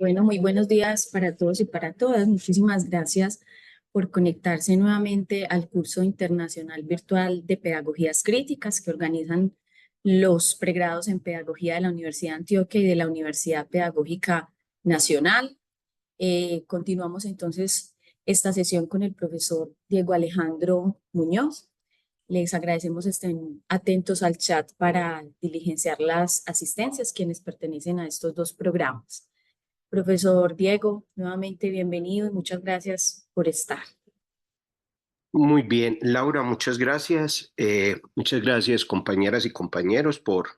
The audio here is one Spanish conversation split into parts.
Bueno, muy buenos días para todos y para todas. Muchísimas gracias por conectarse nuevamente al curso internacional virtual de Pedagogías Críticas que organizan los pregrados en Pedagogía de la Universidad de Antioquia y de la Universidad Pedagógica Nacional. Continuamos entonces esta sesión con el profesor Diego Alejandro Muñoz. Les agradecemos estén atentos al chat para diligenciar las asistencias quienes pertenecen a estos dos programas. Profesor Diego, nuevamente bienvenido y muchas gracias por estar. Muy bien, Laura, muchas gracias. Muchas gracias, compañeras y compañeros, por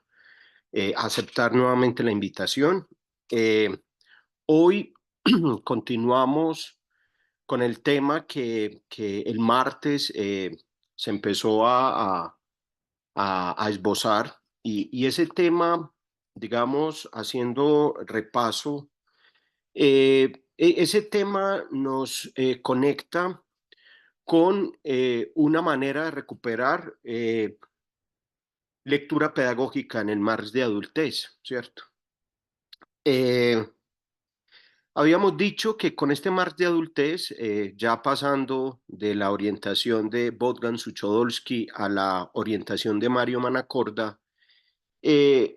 aceptar nuevamente la invitación. Hoy continuamos con el tema que el martes se empezó a esbozar y ese tema, digamos, haciendo repaso, ese tema nos conecta con una manera de recuperar lectura pedagógica en el marco de adultez, ¿cierto? Habíamos dicho que con este marco de adultez, ya pasando de la orientación de Bogdan Suchodolski a la orientación de Mario Manacorda,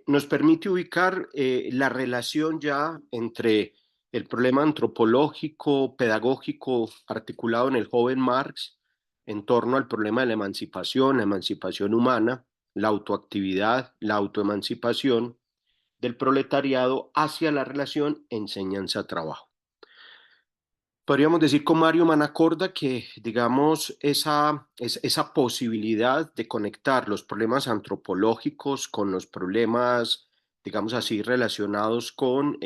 nos permite ubicar la relación ya entre el problema antropológico, pedagógico articulado en el joven Marx en torno al problema de la emancipación humana, la autoactividad, la autoemancipación del proletariado hacia la relación enseñanza-trabajo. Podríamos decir con Mario Manacorda que, digamos, esa posibilidad de conectar los problemas antropológicos con los problemas, digamos así, relacionados con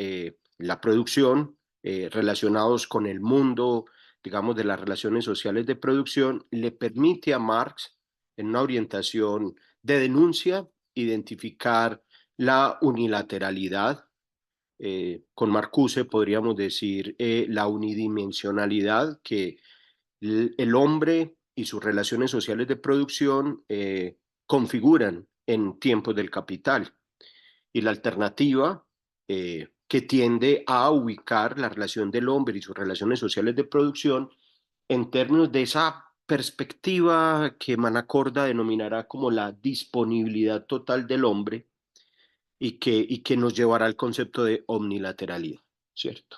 la producción, relacionados con el mundo, digamos, de las relaciones sociales de producción, le permite a Marx, en una orientación de denuncia, identificar la unilateralidad. Con Marcuse podríamos decir la unidimensionalidad que el hombre y sus relaciones sociales de producción configuran en tiempos del capital, y la alternativa que tiende a ubicar la relación del hombre y sus relaciones sociales de producción en términos de esa perspectiva que Manacorda denominará como la disponibilidad total del hombre y que nos llevará al concepto de omnilateralidad, ¿cierto?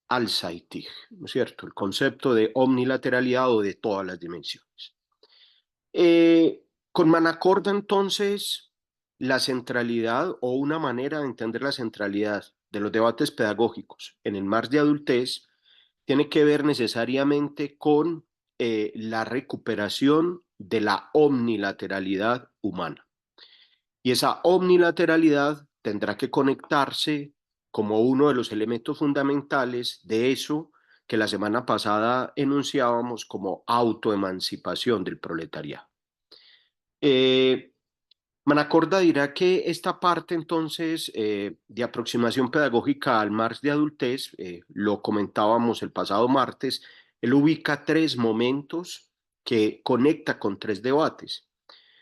Alzheimer, ¿no es cierto? El concepto de omnilateralidad o de todas las dimensiones. Con Manacorda, entonces, la centralidad o una manera de entender la centralidad de los debates pedagógicos en el mar de adultez tiene que ver necesariamente con la recuperación de la omnilateralidad humana. Y esa omnilateralidad tendrá que conectarse como uno de los elementos fundamentales de eso que la semana pasada enunciábamos como autoemancipación del proletariado. Manacorda dirá que esta parte entonces de aproximación pedagógica al Marx de adultez, lo comentábamos el pasado martes, él ubica tres momentos que conecta con tres debates.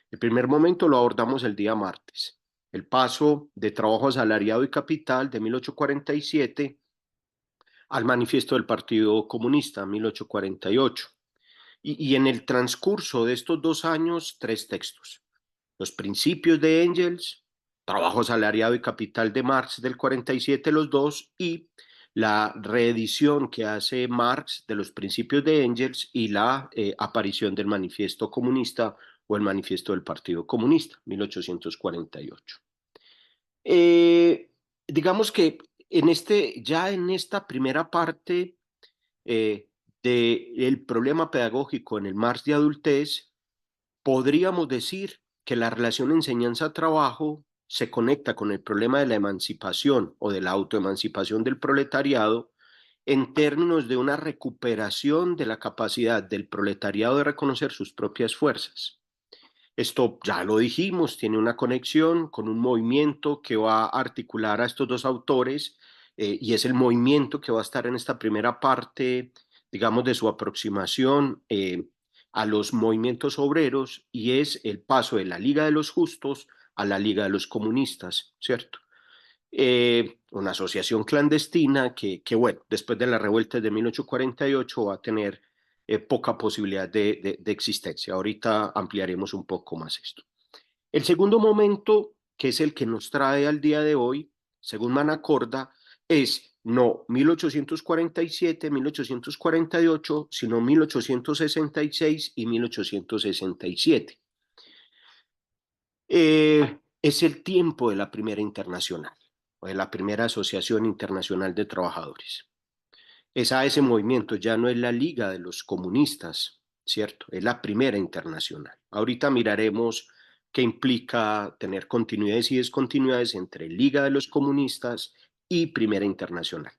El primer momento lo abordamos el día martes, el paso de trabajo asalariado y capital de 1847 al manifiesto del Partido Comunista, 1848. Y en el transcurso de estos 2 años, tres textos. Los principios de Engels, trabajo asalariado y capital de Marx del 47, los dos, y la reedición que hace Marx de los principios de Engels y la aparición del manifiesto comunista o el manifiesto del Partido Comunista, 1848. Digamos que ya en esta primera parte del problema pedagógico en el Marx de adultez, podríamos decir que la relación enseñanza-trabajo se conecta con el problema de la emancipación o de la autoemancipación del proletariado en términos de una recuperación de la capacidad del proletariado de reconocer sus propias fuerzas. Esto ya lo dijimos, tiene una conexión con un movimiento que va a articular a estos dos autores y es el movimiento que va a estar en esta primera parte, digamos, de su aproximación a los movimientos obreros, y es el paso de la Liga de los Justos a la Liga de los Comunistas, ¿cierto? una asociación clandestina que, bueno, después de las revueltas de 1848 va a tener poca posibilidad de existencia. Ahorita ampliaremos un poco más esto. El segundo momento, que es el que nos trae al día de hoy, según Manacorda, es no 1847, 1848, sino 1866 y 1867. Es el tiempo de la primera internacional, o de la primera Asociación Internacional de Trabajadores. Es a ese movimiento, ya no es la Liga de los Comunistas, ¿cierto? Es la primera internacional. Ahorita miraremos qué implica tener continuidades y descontinuidades entre Liga de los Comunistas y Primera Internacional.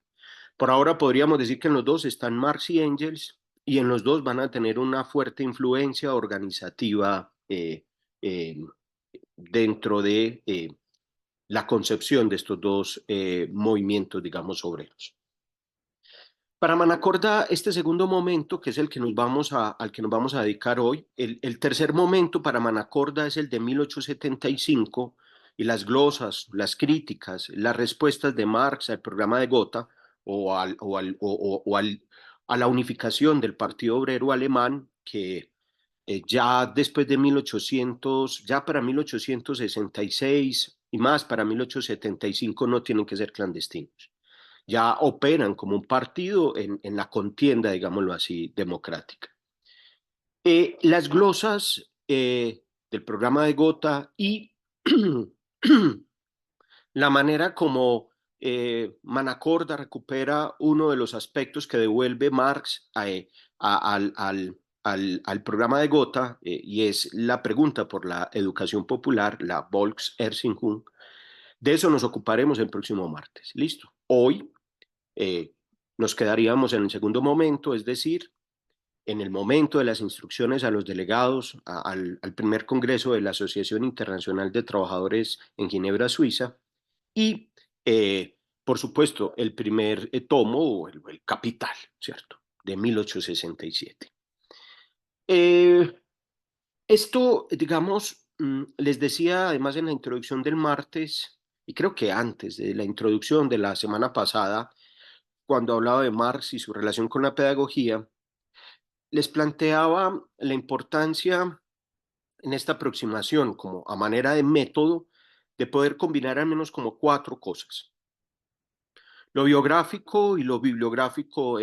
Por ahora podríamos decir que en los dos están Marx y Engels y en los dos van a tener una fuerte influencia organizativa dentro de la concepción de estos dos movimientos, digamos, obreros. Para Manacorda, este segundo momento, que es el que al que nos vamos a dedicar hoy, el tercer momento para Manacorda es el de 1875 y las glosas, las críticas, las respuestas de Marx al programa de Gotha o a la unificación del Partido Obrero Alemán, que ya después de 1800, ya para 1866 y más para 1875 no tienen que ser clandestinos, ya operan como un partido en la contienda, digámoslo así, democrática. Las glosas del programa de Gotha y la manera como Manacorda recupera uno de los aspectos que devuelve Marx al programa de Gotha, y es la pregunta por la educación popular, la Volkserziehung. De eso nos ocuparemos el próximo martes. Listo. Hoy nos quedaríamos en el segundo momento, es decir, en el momento de las instrucciones a los delegados al primer congreso de la Asociación Internacional de Trabajadores en Ginebra, Suiza, y, por supuesto, el primer tomo o el Capital, ¿cierto?, de 1867. Esto, digamos, les decía además en la introducción del martes, y creo que antes de la introducción de la semana pasada, cuando hablaba de Marx y su relación con la pedagogía, les planteaba la importancia en esta aproximación, como a manera de método, de poder combinar al menos como cuatro cosas: lo biográfico y lo bibliográfico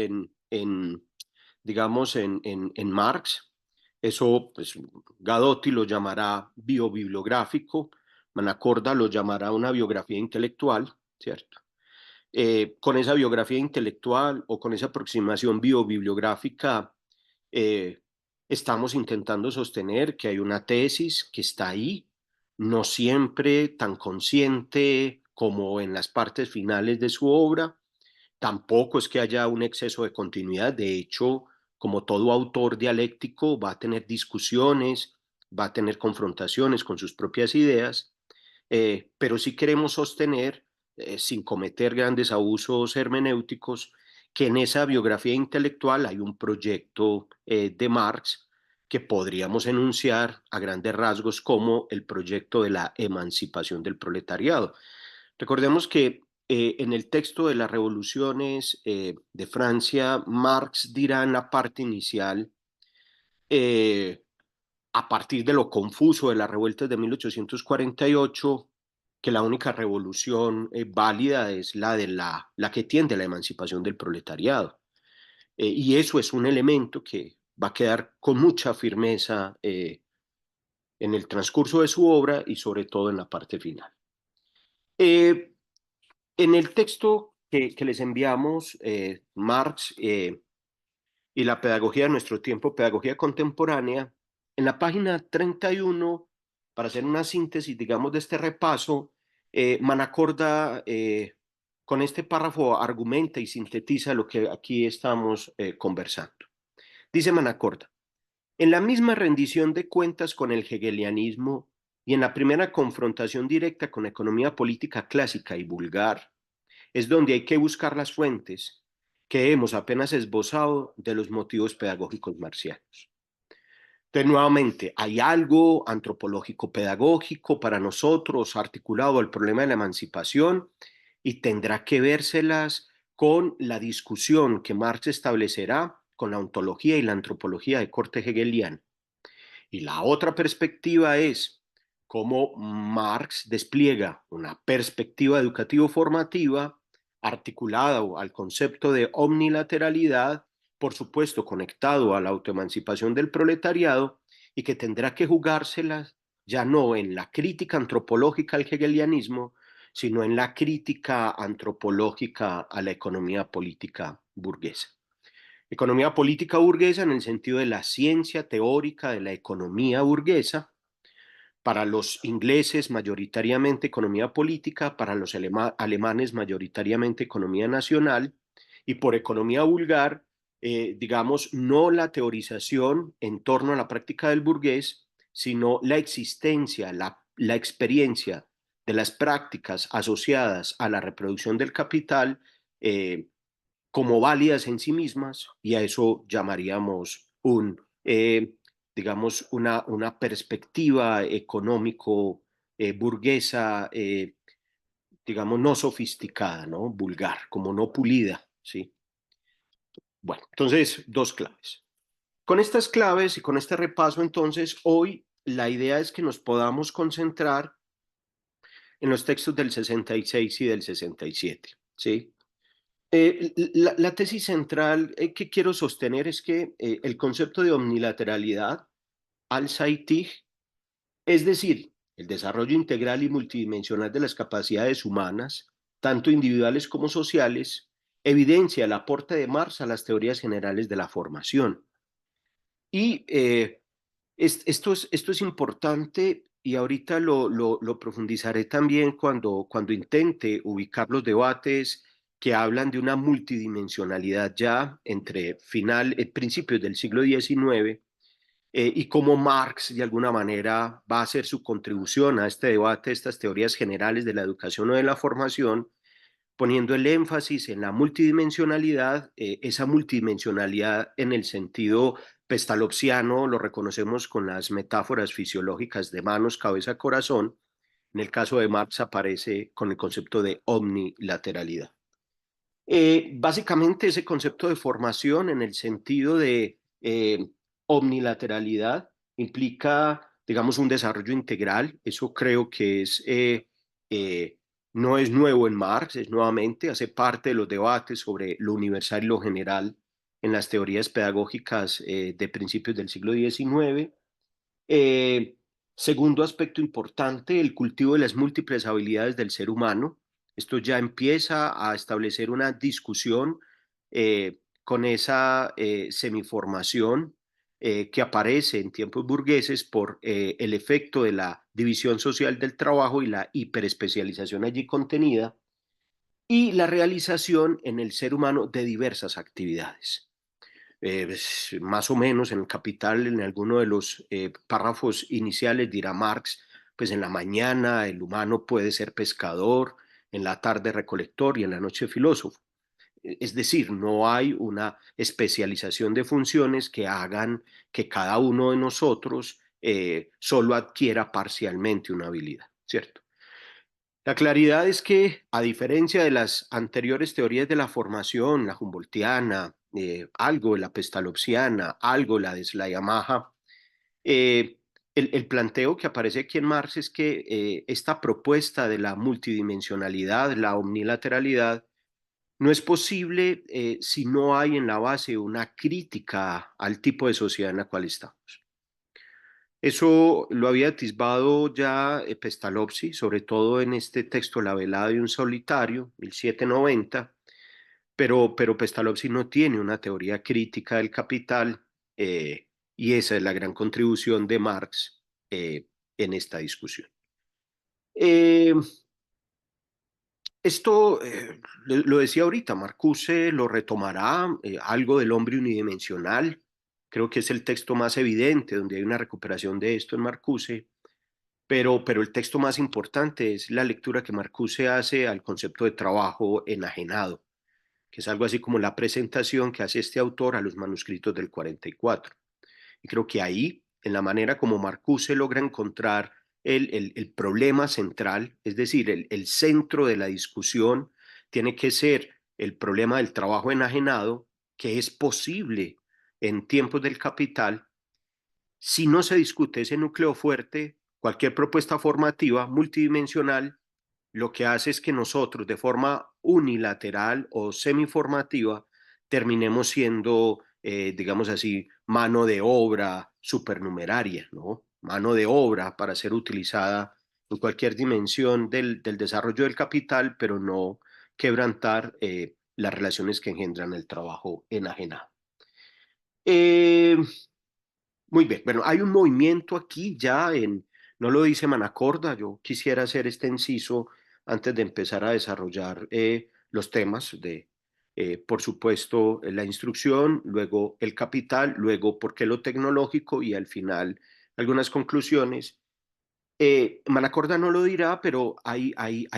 digamos, en Marx. Eso, pues, Gadotti lo llamará biobibliográfico, Manacorda lo llamará una biografía intelectual, ¿cierto? Con esa biografía intelectual o con esa aproximación biobibliográfica, eh, estamos intentando sostener que hay una tesis que está ahí, no siempre tan consciente como en las partes finales de su obra. Tampoco es que haya un exceso de continuidad. De hecho, como todo autor dialéctico, va a tener discusiones, va a tener confrontaciones con sus propias ideas, pero sí queremos sostener, sin cometer grandes abusos hermenéuticos, que en esa biografía intelectual hay un proyecto de Marx que podríamos enunciar a grandes rasgos como el proyecto de la emancipación del proletariado. Recordemos que en el texto de las revoluciones de Francia, Marx dirá en la parte inicial, eh, a partir de lo confuso de las revueltas de 1848, que la única revolución válida es la que tiende a la emancipación del proletariado. Y eso es un elemento que va a quedar con mucha firmeza en el transcurso de su obra y sobre todo en la parte final. En el texto que les enviamos, Marx y la pedagogía de nuestro tiempo, pedagogía contemporánea, en la página 31, para hacer una síntesis, digamos, de este repaso, Manacorda, con este párrafo, argumenta y sintetiza lo que aquí estamos conversando. Dice Manacorda: en la misma rendición de cuentas con el hegelianismo y en la primera confrontación directa con la economía política clásica y vulgar, es donde hay que buscar las fuentes que hemos apenas esbozado de los motivos pedagógicos marxianos. Entonces, nuevamente, hay algo antropológico pedagógico para nosotros articulado al problema de la emancipación, y tendrá que vérselas con la discusión que Marx establecerá con la ontología y la antropología de corte hegeliana. Y la otra perspectiva es cómo Marx despliega una perspectiva educativo-formativa articulada al concepto de omnilateralidad, por supuesto conectado a la autoemancipación del proletariado, y que tendrá que jugárselas ya no en la crítica antropológica al hegelianismo, sino en la crítica antropológica a la economía política burguesa. Economía política burguesa en el sentido de la ciencia teórica de la economía burguesa, para los ingleses mayoritariamente economía política, para los alemanes mayoritariamente economía nacional, y por economía vulgar, digamos, no la teorización en torno a la práctica del burgués, sino la existencia, la experiencia de las prácticas asociadas a la reproducción del capital, como válidas en sí mismas, y a eso llamaríamos digamos, una perspectiva económico burguesa, digamos, no sofisticada, ¿no? Vulgar, como no pulida, ¿sí? Bueno, entonces, dos claves. Con estas claves y con este repaso, entonces, hoy la idea es que nos podamos concentrar en los textos del 66 y del 67, ¿sí? La tesis central que quiero sostener es que el concepto de omnilateralidad, Al-Saitig, es decir, el desarrollo integral y multidimensional de las capacidades humanas, tanto individuales como sociales, evidencia el aporte de Marx a las teorías generales de la formación. Y esto es importante y ahorita lo profundizaré también cuando intente ubicar los debates que hablan de una multidimensionalidad ya entre principios del siglo XIX, y cómo Marx de alguna manera va a hacer su contribución a este debate, estas teorías generales de la educación o de la formación, poniendo el énfasis en la multidimensionalidad, esa multidimensionalidad en el sentido pestalozziano, lo reconocemos con las metáforas fisiológicas de manos, cabeza, corazón. En el caso de Marx aparece con el concepto de omnilateralidad. Básicamente ese concepto de formación en el sentido de omnilateralidad implica, digamos, un desarrollo integral. Eso creo que eh, no es nuevo en Marx, es nuevamente, hace parte de los debates sobre lo universal y lo general en las teorías pedagógicas de principios del siglo XIX. Eh, Segundo aspecto importante, el cultivo de las múltiples habilidades del ser humano. Esto ya empieza a establecer una discusión con esa semiformación que aparece en tiempos burgueses por el efecto de la división social del trabajo y la hiperespecialización allí contenida, y la realización en el ser humano de diversas actividades. Más o menos en el Capital, en alguno de los párrafos iniciales, dirá Marx, pues en la mañana el humano puede ser pescador, en la tarde recolector y en la noche filósofo. Es decir, no hay una especialización de funciones que hagan que cada uno de nosotros solo adquiera parcialmente una habilidad, ¿cierto? La claridad es que, a diferencia de las anteriores teorías de la formación, la humboldtiana, algo la pestalozziana, algo la de Schleiermacher, el planteo que aparece aquí en Marx es que esta propuesta de la multidimensionalidad, la omnilateralidad, no es posible si no hay en la base una crítica al tipo de sociedad en la cual estamos. Eso lo había atisbado ya Pestalozzi, sobre todo en este texto La velada de un solitario, 1790, pero Pestalozzi no tiene una teoría crítica del capital, y esa es la gran contribución de Marx en esta discusión. Eh, Esto lo decía ahorita, Marcuse lo retomará, algo del hombre unidimensional. Creo que es el texto más evidente donde hay una recuperación de esto en Marcuse, pero el texto más importante es la lectura que Marcuse hace al concepto de trabajo enajenado, que es algo así como la presentación que hace este autor a los manuscritos del 44. Y creo que ahí, en la manera como Marcuse logra encontrar el problema central, es decir, el centro de la discusión tiene que ser el problema del trabajo enajenado, que es posible en tiempos del capital. Si no se discute ese núcleo fuerte, cualquier propuesta formativa multidimensional lo que hace es que nosotros, de forma unilateral o semiformativa, terminemos siendo, digamos así, mano de obra supernumeraria, ¿no? Mano de obra para ser utilizada en cualquier dimensión del desarrollo del capital, pero no quebrantar las relaciones que engendran el trabajo enajenado. Eh, Muy bien, bueno, hay un movimiento aquí ya no lo dice Manacorda, yo quisiera hacer este inciso antes de empezar a desarrollar los temas por supuesto, la instrucción, luego el capital, luego por qué lo tecnológico y al final algunas conclusiones. Manacorda no lo dirá, pero hay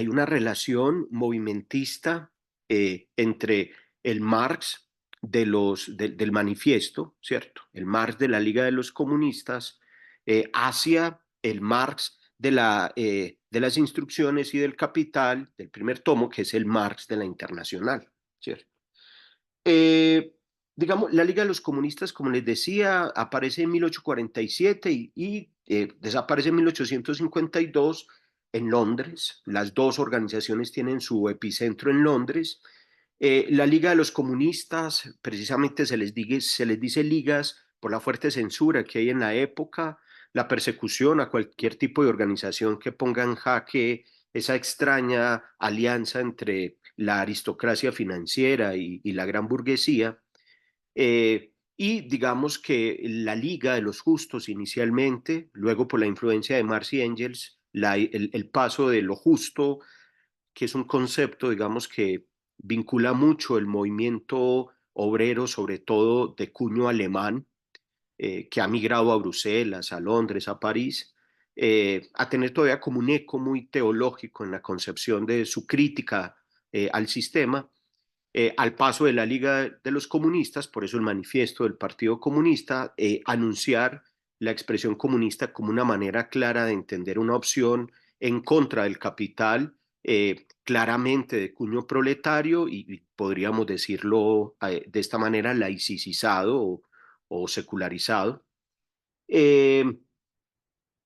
una relación movimentista entre el Marx del manifiesto, ¿cierto? El Marx de la Liga de los Comunistas hacia el Marx de las instrucciones y del capital, del primer tomo, que es el Marx de la Internacional, ¿cierto? Eh, digamos, la Liga de los Comunistas, como les decía, aparece en 1847 y desaparece en 1852 en Londres. Las dos organizaciones tienen su epicentro en Londres. La Liga de los Comunistas, precisamente se les dice ligas por la fuerte censura que hay en la época, la persecución a cualquier tipo de organización que ponga en jaque esa extraña alianza entre la aristocracia financiera y la gran burguesía. Y digamos que la Liga de los Justos inicialmente, luego por la influencia de Marx y Engels, el paso de lo justo, que es un concepto, digamos, que vincula mucho el movimiento obrero, sobre todo de cuño alemán, que ha migrado a Bruselas, a Londres, a París, a tener todavía como un eco muy teológico en la concepción de su crítica al sistema, al paso de la Liga de los Comunistas, por eso el manifiesto del Partido Comunista, anunciar la expresión comunista como una manera clara de entender una opción en contra del capital, claramente de cuño proletario y podríamos decirlo de esta manera, laicizado o secularizado. Eh,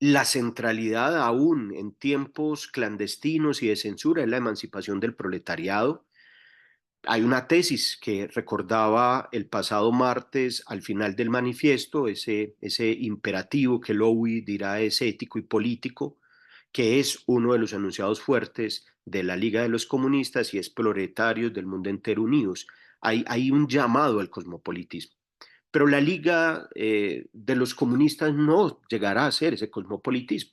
la centralidad aún en tiempos clandestinos y de censura es la emancipación del proletariado. Hay una tesis que recordaba el pasado martes al final del manifiesto, ese imperativo que Lowy dirá es ético y político, que es uno de los enunciados fuertes de la Liga de los Comunistas y es proletarios del mundo entero unidos. Hay un llamado al cosmopolitismo. Pero la Liga de los Comunistas no llegará a ser ese cosmopolitismo.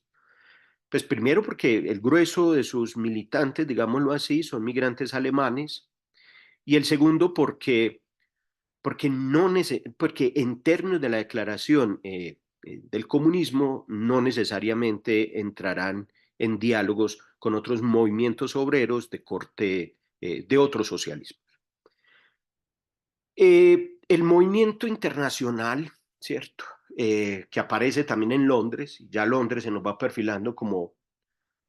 Pues primero porque el grueso de sus militantes, digámoslo así, son migrantes alemanes, y el segundo porque en términos de la declaración del comunismo no necesariamente entrarán en diálogos con otros movimientos obreros de corte de otro socialismo. El movimiento internacional, ¿cierto? Que aparece también en Londres, ya Londres se nos va perfilando como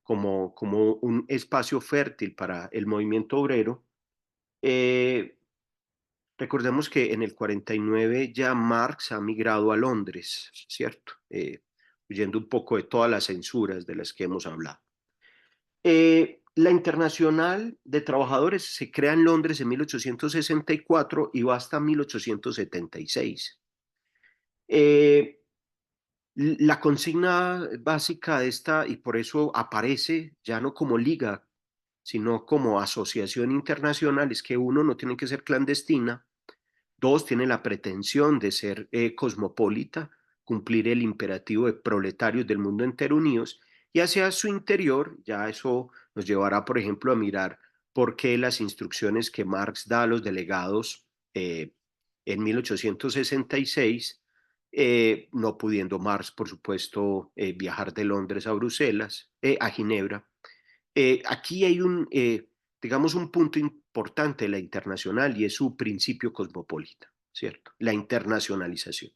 un espacio fértil para el movimiento obrero. Eh, Recordemos que en el 49 ya Marx ha migrado a Londres, ¿cierto? Huyendo un poco de todas las censuras de las que hemos hablado. La Internacional de Trabajadores se crea en Londres en 1864 y va hasta 1876. Eh, la consigna básica de esta, y por eso aparece ya no como liga, sino como asociación internacional, es que uno no tiene que ser clandestina. Dos, tiene la pretensión de ser cosmopolita, cumplir el imperativo de proletarios del mundo entero unidos, y hacia su interior, ya eso nos llevará, por ejemplo, a mirar por qué las instrucciones que Marx da a los delegados en 1866, no pudiendo Marx, por supuesto, viajar de Londres a Bruselas, a Ginebra. Aquí hay digamos, un punto importante de la internacional y es su principio cosmopolita, ¿cierto? La internacionalización.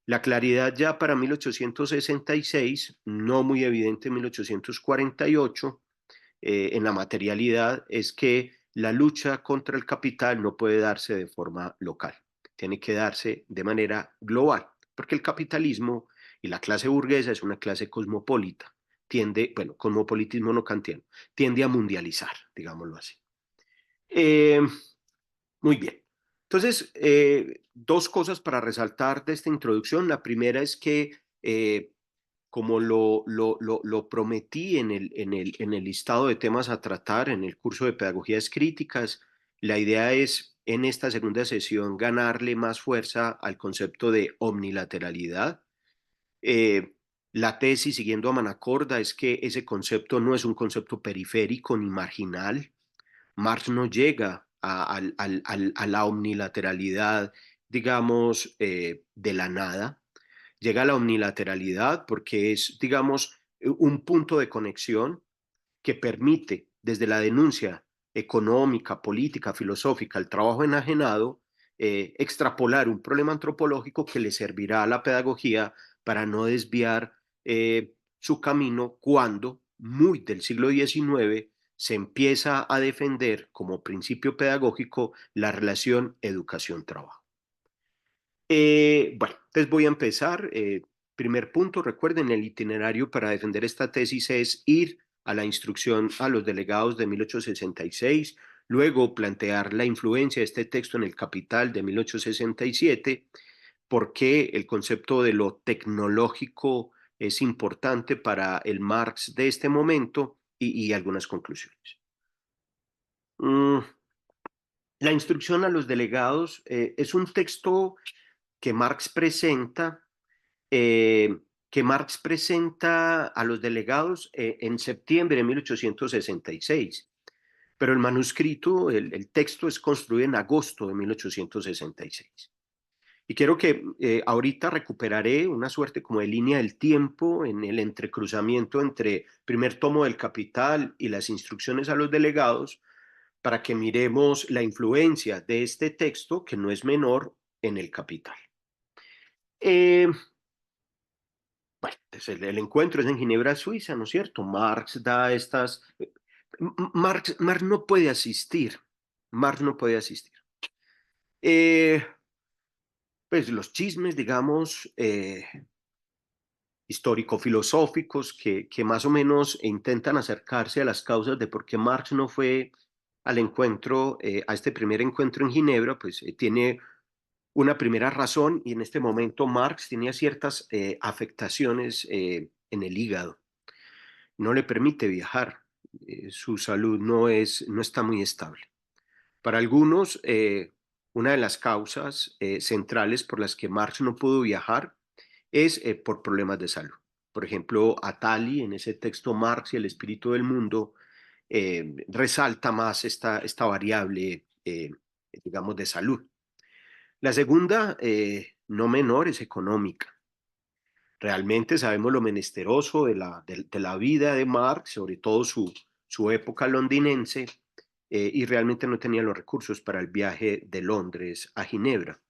La claridad ya para 1866, no muy evidente en 1848, en la materialidad, es que la lucha contra el capital no puede darse de forma local, tiene que darse de manera global, porque el capitalismo y la clase burguesa es una clase cosmopolita, tiende, bueno, cosmopolitismo no kantiano, tiende a mundializar, digámoslo así. Eh, Muy bien. Entonces, dos cosas para resaltar de esta introducción. La primera es que, como lo prometí en el listado de temas a tratar en el curso de Pedagogías Críticas, la idea es en esta segunda sesión ganarle más fuerza al concepto de omnilateralidad. Eh, la tesis, siguiendo a Manacorda, es que ese concepto no es un concepto periférico ni marginal. Marx no llega a la omnilateralidad, digamos, de la nada. Llega a la omnilateralidad porque es, digamos, un punto de conexión que permite, desde la denuncia económica, política, filosófica, el trabajo enajenado, extrapolar un problema antropológico que le servirá a la pedagogía para no desviar su camino cuando, muy del siglo XIX, se empieza a defender como principio pedagógico la relación educación-trabajo. Bueno, entonces voy a empezar. Primer punto, recuerden, el itinerario para defender esta tesis es ir a la instrucción a los delegados de 1866, luego plantear la influencia de este texto en el Capital de 1867, por qué el concepto de lo tecnológico es importante para el Marx de este momento y algunas conclusiones. Mm, la instrucción a los delegados es un texto que Marx presenta eh, a los delegados en septiembre de 1866, pero el manuscrito, el texto es construido en agosto de 1866. Y quiero que ahorita recuperaré una suerte como de línea del tiempo en el entrecruzamiento entre primer tomo del Capital y las instrucciones a los delegados para que miremos la influencia de este texto, que no es menor, en el Capital. Eh, Bueno, pues el encuentro es en Ginebra, Suiza, ¿no es cierto? Marx da estas... Marx no puede asistir. Marx no puede asistir. Eh, pues los chismes, digamos, histórico-filosóficos que más o menos intentan acercarse a las causas de por qué Marx no fue al encuentro, a este primer encuentro en Ginebra, pues tiene una primera razón y en este momento Marx tenía ciertas afectaciones en el hígado. No le permite viajar, su salud no está muy estable. Para algunos, una de las causas centrales por las que Marx no pudo viajar es por problemas de salud. Por ejemplo, Attali, en ese texto Marx y el espíritu del mundo, resalta más esta variable, digamos, de salud. La segunda, no menor, es económica. Realmente sabemos lo menesteroso de la vida de Marx, sobre todo su época londinense, y realmente no tenía los recursos para el viaje de Londres a Ginebra.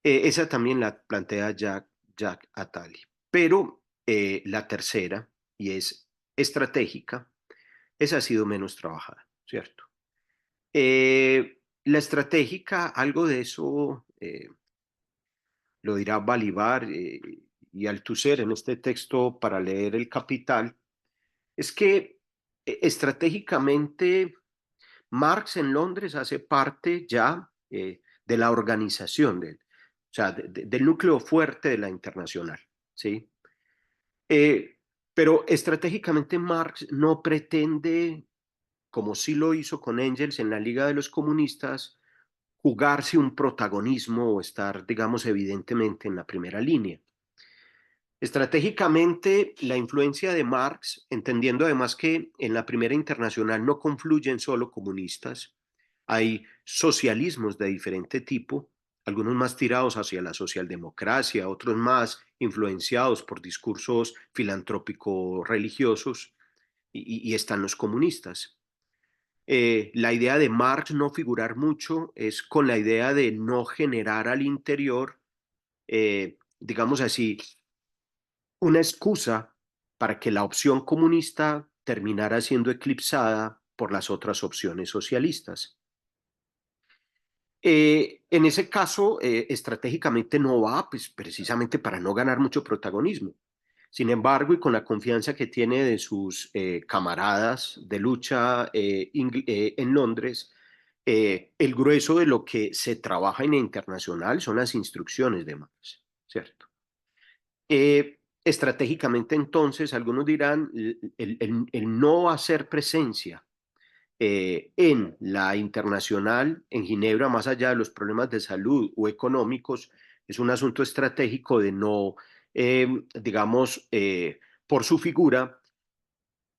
Esa también la plantea Jack Attali. Pero la tercera, y es estratégica, esa ha sido menos trabajada, ¿cierto? La estratégica, algo de eso lo dirá Balibar y Althusser en este texto para leer El Capital, es que estratégicamente Marx en Londres hace parte ya de la organización, o sea, del núcleo fuerte de la internacional, ¿sí? Eh, pero estratégicamente Marx no pretende, como sí lo hizo con Engels en la Liga de los Comunistas, jugarse un protagonismo o estar, digamos, evidentemente en la primera línea. Estratégicamente, la influencia de Marx, entendiendo además que en la primera internacional no confluyen solo comunistas, hay socialismos de diferente tipo, algunos más tirados hacia la socialdemocracia, otros más influenciados por discursos filantrópicos religiosos, y están los comunistas. La idea de Marx no figurar mucho es con la idea de no generar al interior digamos así, una excusa para que la opción comunista terminara siendo eclipsada por las otras opciones socialistas. En ese caso, estratégicamente no va, pues precisamente para no ganar mucho protagonismo. Sin embargo, y con la confianza que tiene de sus camaradas de lucha en Londres, el grueso de lo que se trabaja en la internacional son las instrucciones de Marx, ¿cierto? Estratégicamente, entonces, algunos dirán, el no hacer presencia en la internacional, en Ginebra, más allá de los problemas de salud o económicos, es un asunto estratégico de no, digamos, por su figura,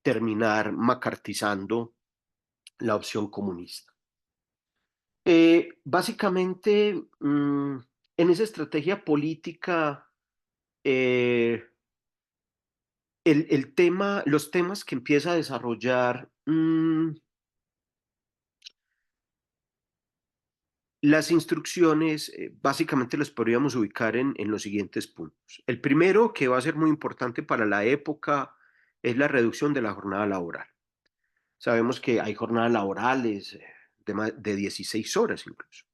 terminar macartizando la opción comunista. Básicamente, en esa estrategia política, los temas que empieza a desarrollar las instrucciones, básicamente las podríamos ubicar en los siguientes puntos. El primero, que va a ser muy importante para la época, es la reducción de la jornada laboral. Sabemos que hay jornadas laborales de 16 horas incluso.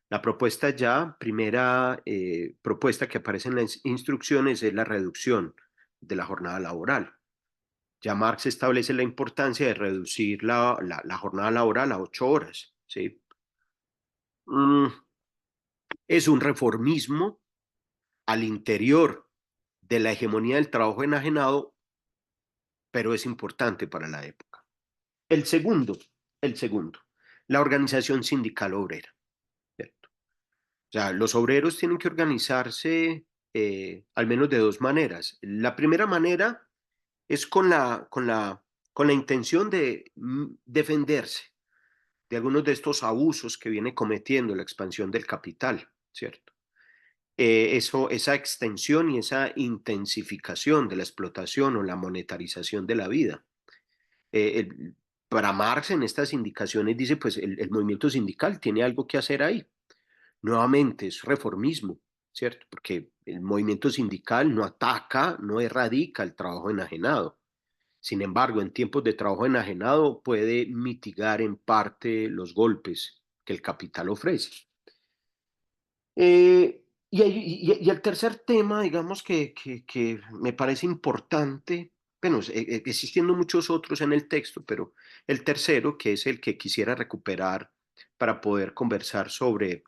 La propuesta ya, primera propuesta que aparece en las instrucciones es la reducción de la jornada laboral. Ya Marx establece la importancia de reducir la jornada laboral a 8 horas. ¿Sí? Mm, es un reformismo al interior de la hegemonía del trabajo enajenado, pero es importante para la época. El segundo, el segundo, la organización sindical obrera. ¿Cierto? O sea, los obreros tienen que organizarse al menos de dos maneras. La primera manera es con la intención de defenderse de algunos de estos abusos que viene cometiendo la expansión del capital, ¿cierto? Esa extensión y esa intensificación de la explotación o la monetarización de la vida. Eh, el- para Marx en estas indicaciones dice, pues el movimiento sindical tiene algo que hacer ahí. Nuevamente es reformismo, ¿cierto? Porque el movimiento sindical no ataca, no erradica el trabajo enajenado. Sin embargo, en tiempos de trabajo enajenado puede mitigar en parte los golpes que el capital ofrece. Y el tercer tema, digamos, que me parece importante, bueno, existiendo muchos otros en el texto, pero el tercero, que es el que quisiera recuperar para poder conversar sobre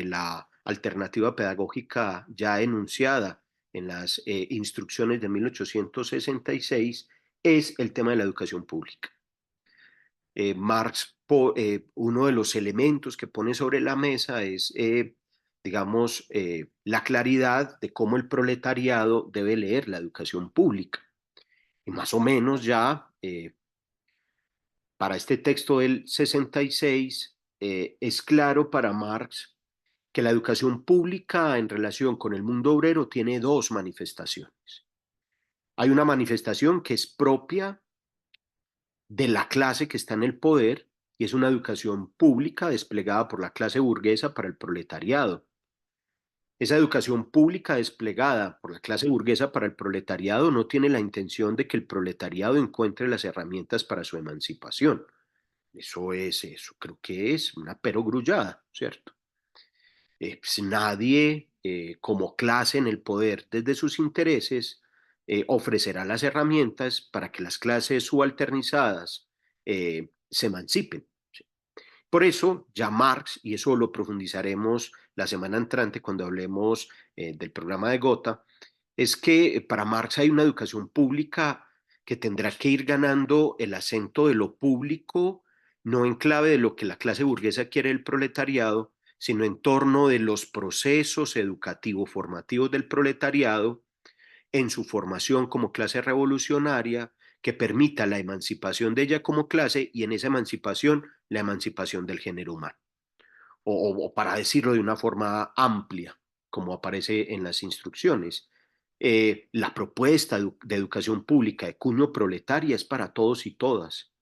la alternativa pedagógica ya enunciada en las instrucciones de 1866, es el tema de la educación pública. Marx, uno de los elementos que pone sobre la mesa es, digamos, la claridad de cómo el proletariado debe leer la educación pública. Y más o menos ya para este texto del 66 es claro para Marx que la educación pública en relación con el mundo obrero tiene dos manifestaciones. Hay una manifestación que es propia de la clase que está en el poder y es una educación pública desplegada por la clase burguesa para el proletariado. Esa educación pública desplegada por la clase burguesa para el proletariado no tiene la intención de que el proletariado encuentre las herramientas para su emancipación. Eso creo que es una perogrullada, ¿cierto? Pues nadie como clase en el poder desde sus intereses ofrecerá las herramientas para que las clases subalternizadas se emancipen. ¿Sí? Por eso, ya Marx, y eso lo profundizaremos la semana entrante cuando hablemos del programa de Gotha, es que para Marx hay una educación pública que tendrá que ir ganando el acento de lo público, no en clave de lo que la clase burguesa quiere del proletariado, sino en torno de los procesos educativos formativos del proletariado en su formación como clase revolucionaria que permita la emancipación de ella como clase y en esa emancipación la emancipación del género humano. O para decirlo de una forma amplia, como aparece en las instrucciones, la propuesta de educación pública de cuño proletaria es para todos y todas,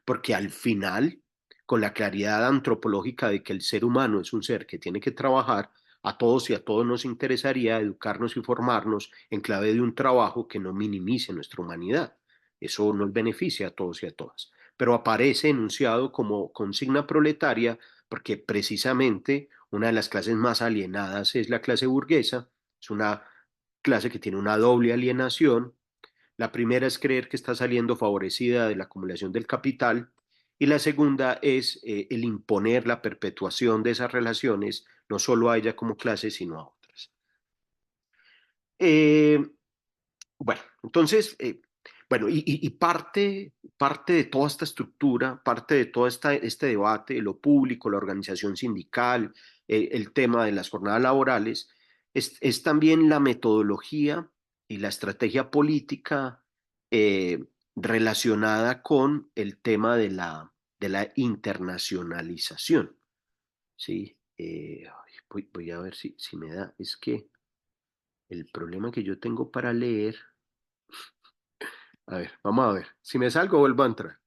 porque al final, con la claridad antropológica de que el ser humano es un ser que tiene que trabajar, a todos y a todos nos interesaría educarnos y formarnos en clave de un trabajo que no minimice nuestra humanidad. Eso nos beneficia a todos y a todas. Pero aparece enunciado como consigna proletaria porque precisamente una de las clases más alienadas es la clase burguesa. Es una clase que tiene una doble alienación. La primera es creer que está saliendo favorecida de la acumulación del capital y la segunda es el imponer la perpetuación de esas relaciones, no solo a ella como clase, sino a otras. Eh, bueno, entonces, bueno, y parte de toda esta estructura, parte de todo este debate, lo público, la organización sindical, el tema de las jornadas laborales, es también la metodología y la estrategia política eh, relacionada con el tema de la internacionalización. ¿Sí? Voy a ver si me da, es que el problema que yo tengo para leer. A ver, vamos a ver. Si me salgo, vuelvo a entrar.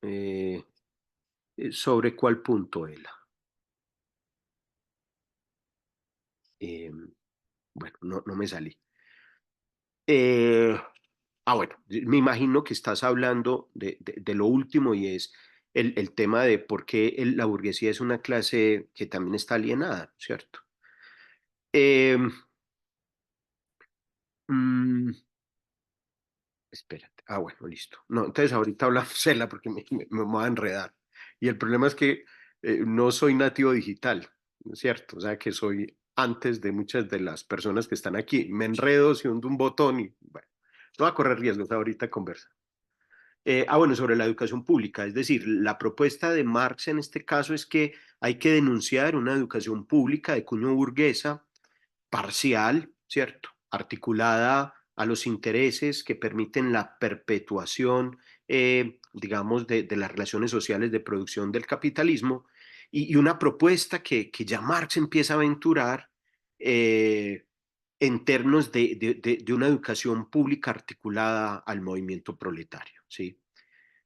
Eh, ¿Sobre cuál punto, Ela? Eh, bueno, no me salí. Eh, bueno, me imagino que estás hablando de lo último y es el tema de por qué la burguesía es una clase que también está alienada, ¿cierto? Eh, mm, Espérate. Bueno, listo. No, entonces ahorita hablamos, Cela, porque me voy a enredar. Y el problema es que no soy nativo digital, ¿no es cierto? O sea, que soy antes de muchas de las personas que están aquí. Me enredo si hundo un botón y, bueno, no va a correr riesgos ahorita conversa. Bueno, sobre la educación pública, es decir, la propuesta de Marx en este caso es que hay que denunciar una educación pública de cuño burguesa parcial, ¿cierto? Articulada a los intereses que permiten la perpetuación, digamos, de las relaciones sociales de producción del capitalismo y una propuesta que ya Marx empieza a aventurar en términos de una educación pública articulada al movimiento proletario, ¿sí?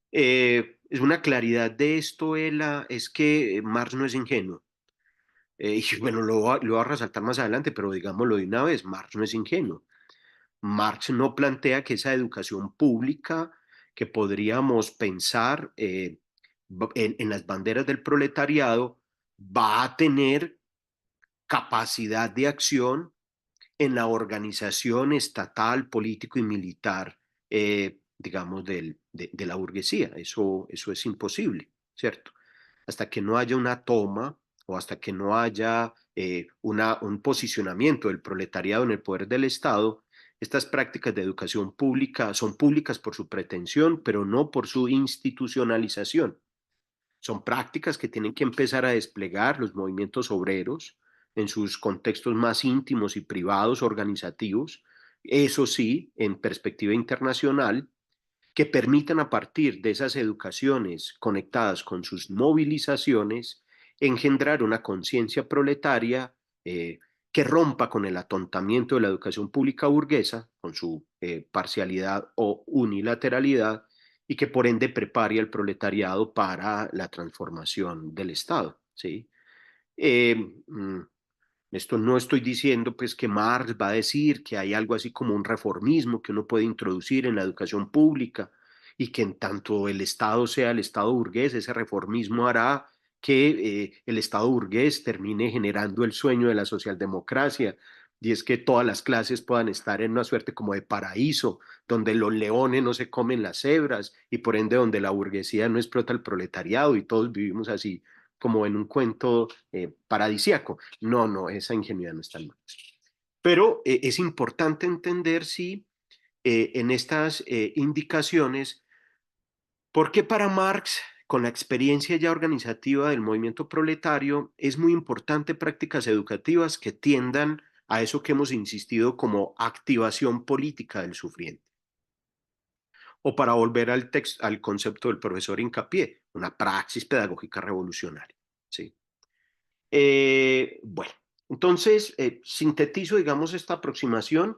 Es una claridad de esto, Ela, es que Marx no es ingenuo. Y bueno, lo voy a resaltar más adelante, pero digámoslo de una vez, Marx no es ingenuo. Marx no plantea que esa educación pública que podríamos pensar en las banderas del proletariado va a tener capacidad de acción en la organización estatal, político y militar, digamos, de la burguesía. Eso es imposible, ¿cierto? Hasta que no haya una toma o hasta que no haya un posicionamiento del proletariado en el poder del Estado, estas prácticas de educación pública son públicas por su pretensión, pero no por su institucionalización. Son prácticas que tienen que empezar a desplegar los movimientos obreros en sus contextos más íntimos y privados organizativos, eso sí, en perspectiva internacional, que permitan a partir de esas educaciones conectadas con sus movilizaciones engendrar una conciencia proletaria que rompa con el atontamiento de la educación pública burguesa, con su parcialidad o unilateralidad, y que por ende prepare al proletariado para la transformación del Estado. ¿Sí? Eh, mm, Esto no estoy diciendo pues que Marx va a decir que hay algo así como un reformismo que uno puede introducir en la educación pública y que en tanto el Estado sea el Estado burgués, ese reformismo hará que el Estado burgués termine generando el sueño de la socialdemocracia y es que todas las clases puedan estar en una suerte como de paraíso, donde los leones no se comen las cebras y por ende donde la burguesía no explota el proletariado y todos vivimos así como en un cuento paradisiaco. No, esa ingenuidad no está mal. Pero es importante entender, sí, en estas indicaciones, por qué para Marx, con la experiencia ya organizativa del movimiento proletario, es muy importante prácticas educativas que tiendan a eso que hemos insistido como activación política del sufriente. O para volver al concepto del profesor Hincapié, una praxis pedagógica revolucionaria. ¿Sí? Bueno, entonces sintetizo, digamos, esta aproximación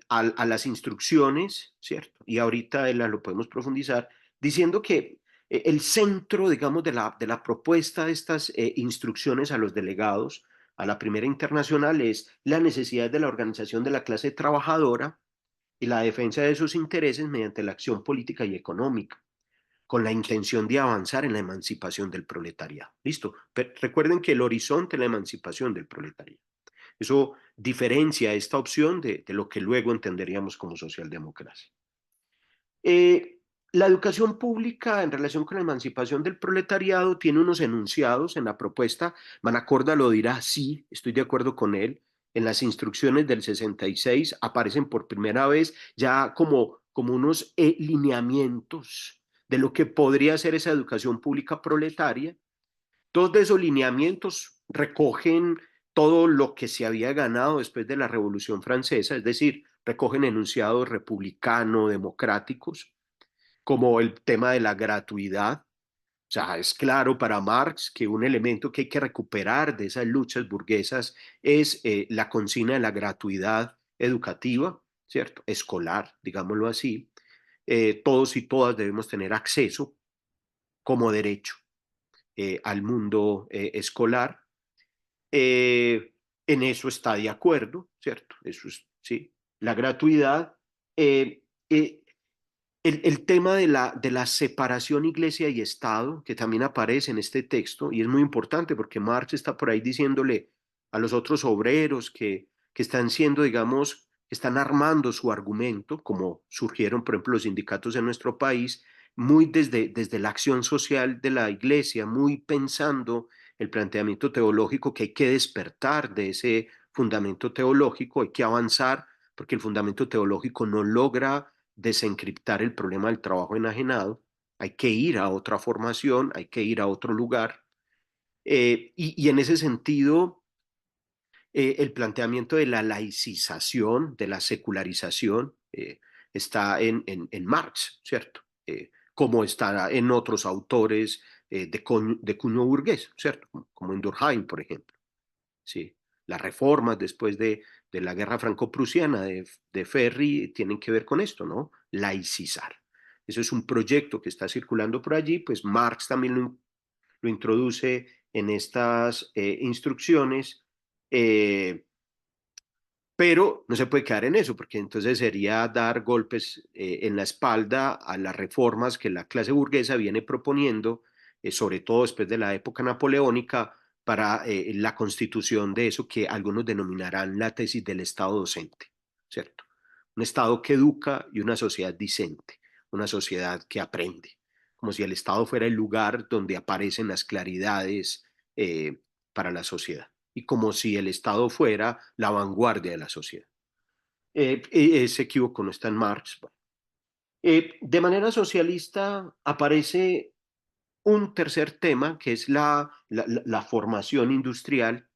a las instrucciones, ¿cierto? Y ahorita lo podemos profundizar, diciendo que el centro, digamos, de la propuesta de estas instrucciones a los delegados a la Primera Internacional es la necesidad de la organización de la clase trabajadora y la defensa de sus intereses mediante la acción política y económica, con la intención de avanzar en la emancipación del proletariado. ¿Listo? Pero recuerden que el horizonte es la emancipación del proletariado. Eso diferencia esta opción de lo que luego entenderíamos como socialdemocracia. La educación pública en relación con la emancipación del proletariado tiene unos enunciados en la propuesta. Manacorda lo dirá, sí, estoy de acuerdo con él. En las instrucciones del 66 aparecen por primera vez ya como unos lineamientos de lo que podría ser esa educación pública proletaria. Dos de esos lineamientos recogen todo lo que se había ganado después de la Revolución Francesa, es decir, recogen enunciados republicano, democráticos, como el tema de la gratuidad. O sea, es claro para Marx que un elemento que hay que recuperar de esas luchas burguesas es la consigna de la gratuidad educativa, ¿cierto? Escolar, digámoslo así. Todos y todas debemos tener acceso como derecho al mundo escolar. Eh, en eso está de acuerdo, ¿cierto? Eso es, sí. La gratuidad. Eh, eh, el tema de la separación iglesia y Estado, que también aparece en este texto, y es muy importante porque Marx está por ahí diciéndole a los otros obreros que están siendo, digamos, están armando su argumento, como surgieron, por ejemplo, los sindicatos en nuestro país, muy desde la acción social de la iglesia, muy pensando el planteamiento teológico que hay que despertar de ese fundamento teológico, hay que avanzar, porque el fundamento teológico no logra desencriptar el problema del trabajo enajenado, hay que ir a otra formación, hay que ir a otro lugar. Y en ese sentido, el planteamiento de la laicización, de la secularización, está en Marx, ¿cierto? Como está en otros autores de cuño burgués, ¿cierto? Como en Durkheim, por ejemplo. ¿Sí? Las reformas después de la guerra franco-prusiana de Ferry tienen que ver con esto, ¿no? Laicizar. Eso es un proyecto que está circulando por allí, pues Marx también lo introduce en estas instrucciones, eh, pero no se puede quedar en eso, porque entonces sería dar golpes en la espalda a las reformas que la clase burguesa viene proponiendo, sobre todo después de la época napoleónica, para la constitución de eso que algunos denominarán la tesis del Estado docente, ¿cierto? Un Estado que educa y una sociedad discente, una sociedad que aprende, como si el Estado fuera el lugar donde aparecen las claridades para la sociedad y como si el Estado fuera la vanguardia de la sociedad. Ese equívoco no está en Marx. De manera socialista aparece un tercer tema que es la formación industrial.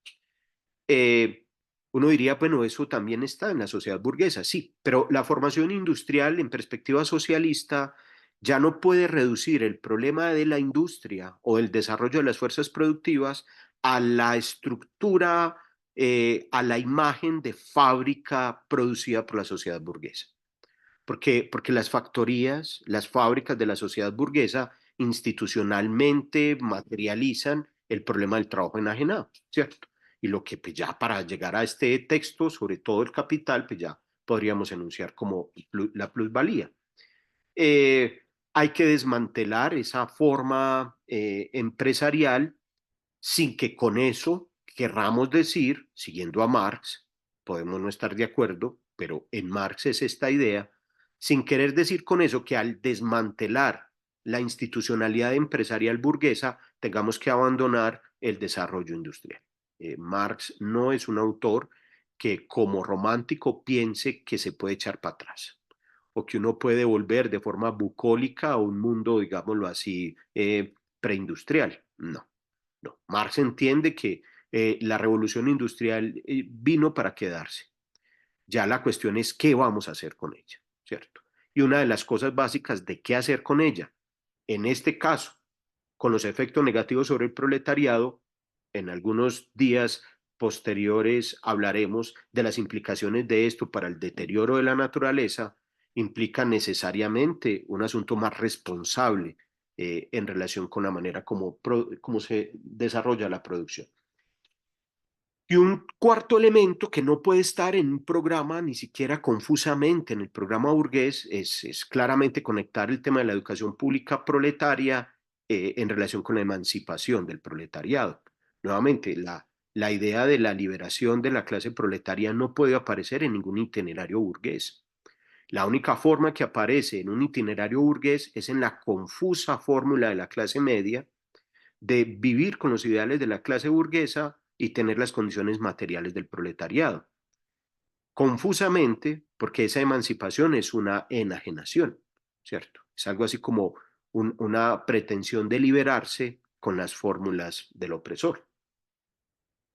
Eh, Uno diría, bueno, eso también está en la sociedad burguesa, sí, pero la formación industrial en perspectiva socialista ya no puede reducir el problema de la industria o el desarrollo de las fuerzas productivas a la estructura, a la imagen de fábrica producida por la sociedad burguesa. Porque las factorías, las fábricas de la sociedad burguesa institucionalmente materializan el problema del trabajo enajenado, ¿cierto? Y lo que pues, ya para llegar a este texto, sobre todo el capital, pues ya podríamos enunciar como la plusvalía. Hay que desmantelar esa forma empresarial sin que con eso querramos decir, siguiendo a Marx, podemos no estar de acuerdo, pero en Marx es esta idea, sin querer decir con eso que al desmantelar la institucionalidad empresarial burguesa tengamos que abandonar el desarrollo industrial. Marx no es un autor que como romántico piense que se puede echar para atrás o que uno puede volver de forma bucólica a un mundo, digámoslo así, preindustrial. No, no. Marx entiende que la revolución industrial vino para quedarse. Ya la cuestión es qué vamos a hacer con ella, ¿cierto? Y una de las cosas básicas de qué hacer con ella, en este caso, con los efectos negativos sobre el proletariado, en algunos días posteriores hablaremos de las implicaciones de esto para el deterioro de la naturaleza, implica necesariamente un asunto más responsable en relación con la manera como se desarrolla la producción. Y un cuarto elemento que no puede estar en un programa, ni siquiera confusamente en el programa burgués, es claramente conectar el tema de la educación pública proletaria en relación con la emancipación del proletariado. Nuevamente, la idea de la liberación de la clase proletaria no puede aparecer en ningún itinerario burgués. La única forma que aparece en un itinerario burgués es en la confusa fórmula de la clase media de vivir con los ideales de la clase burguesa y tener las condiciones materiales del proletariado. Confusamente, porque esa emancipación es una enajenación, ¿cierto? Es algo así como una pretensión de liberarse con las fórmulas del opresor.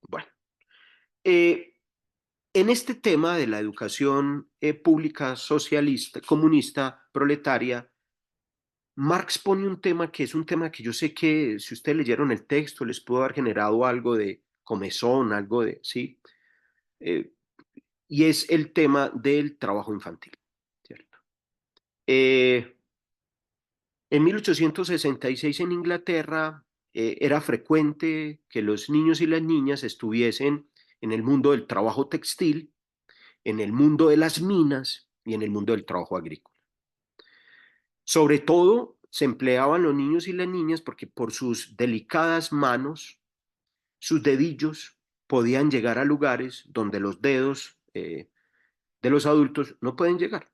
Bueno, eh, en este tema de la educación pública socialista, comunista, proletaria, Marx pone un tema que es un tema que yo sé que si ustedes leyeron el texto les pudo haber generado algo de comezón, algo de, ¿sí? Eh, y es el tema del trabajo infantil, ¿cierto? Eh, en 1866 en Inglaterra era frecuente que los niños y las niñas estuviesen en el mundo del trabajo textil, en el mundo de las minas y en el mundo del trabajo agrícola. Sobre todo se empleaban los niños y las niñas porque por sus delicadas manos, sus dedillos podían llegar a lugares donde los dedos de los adultos no pueden llegar.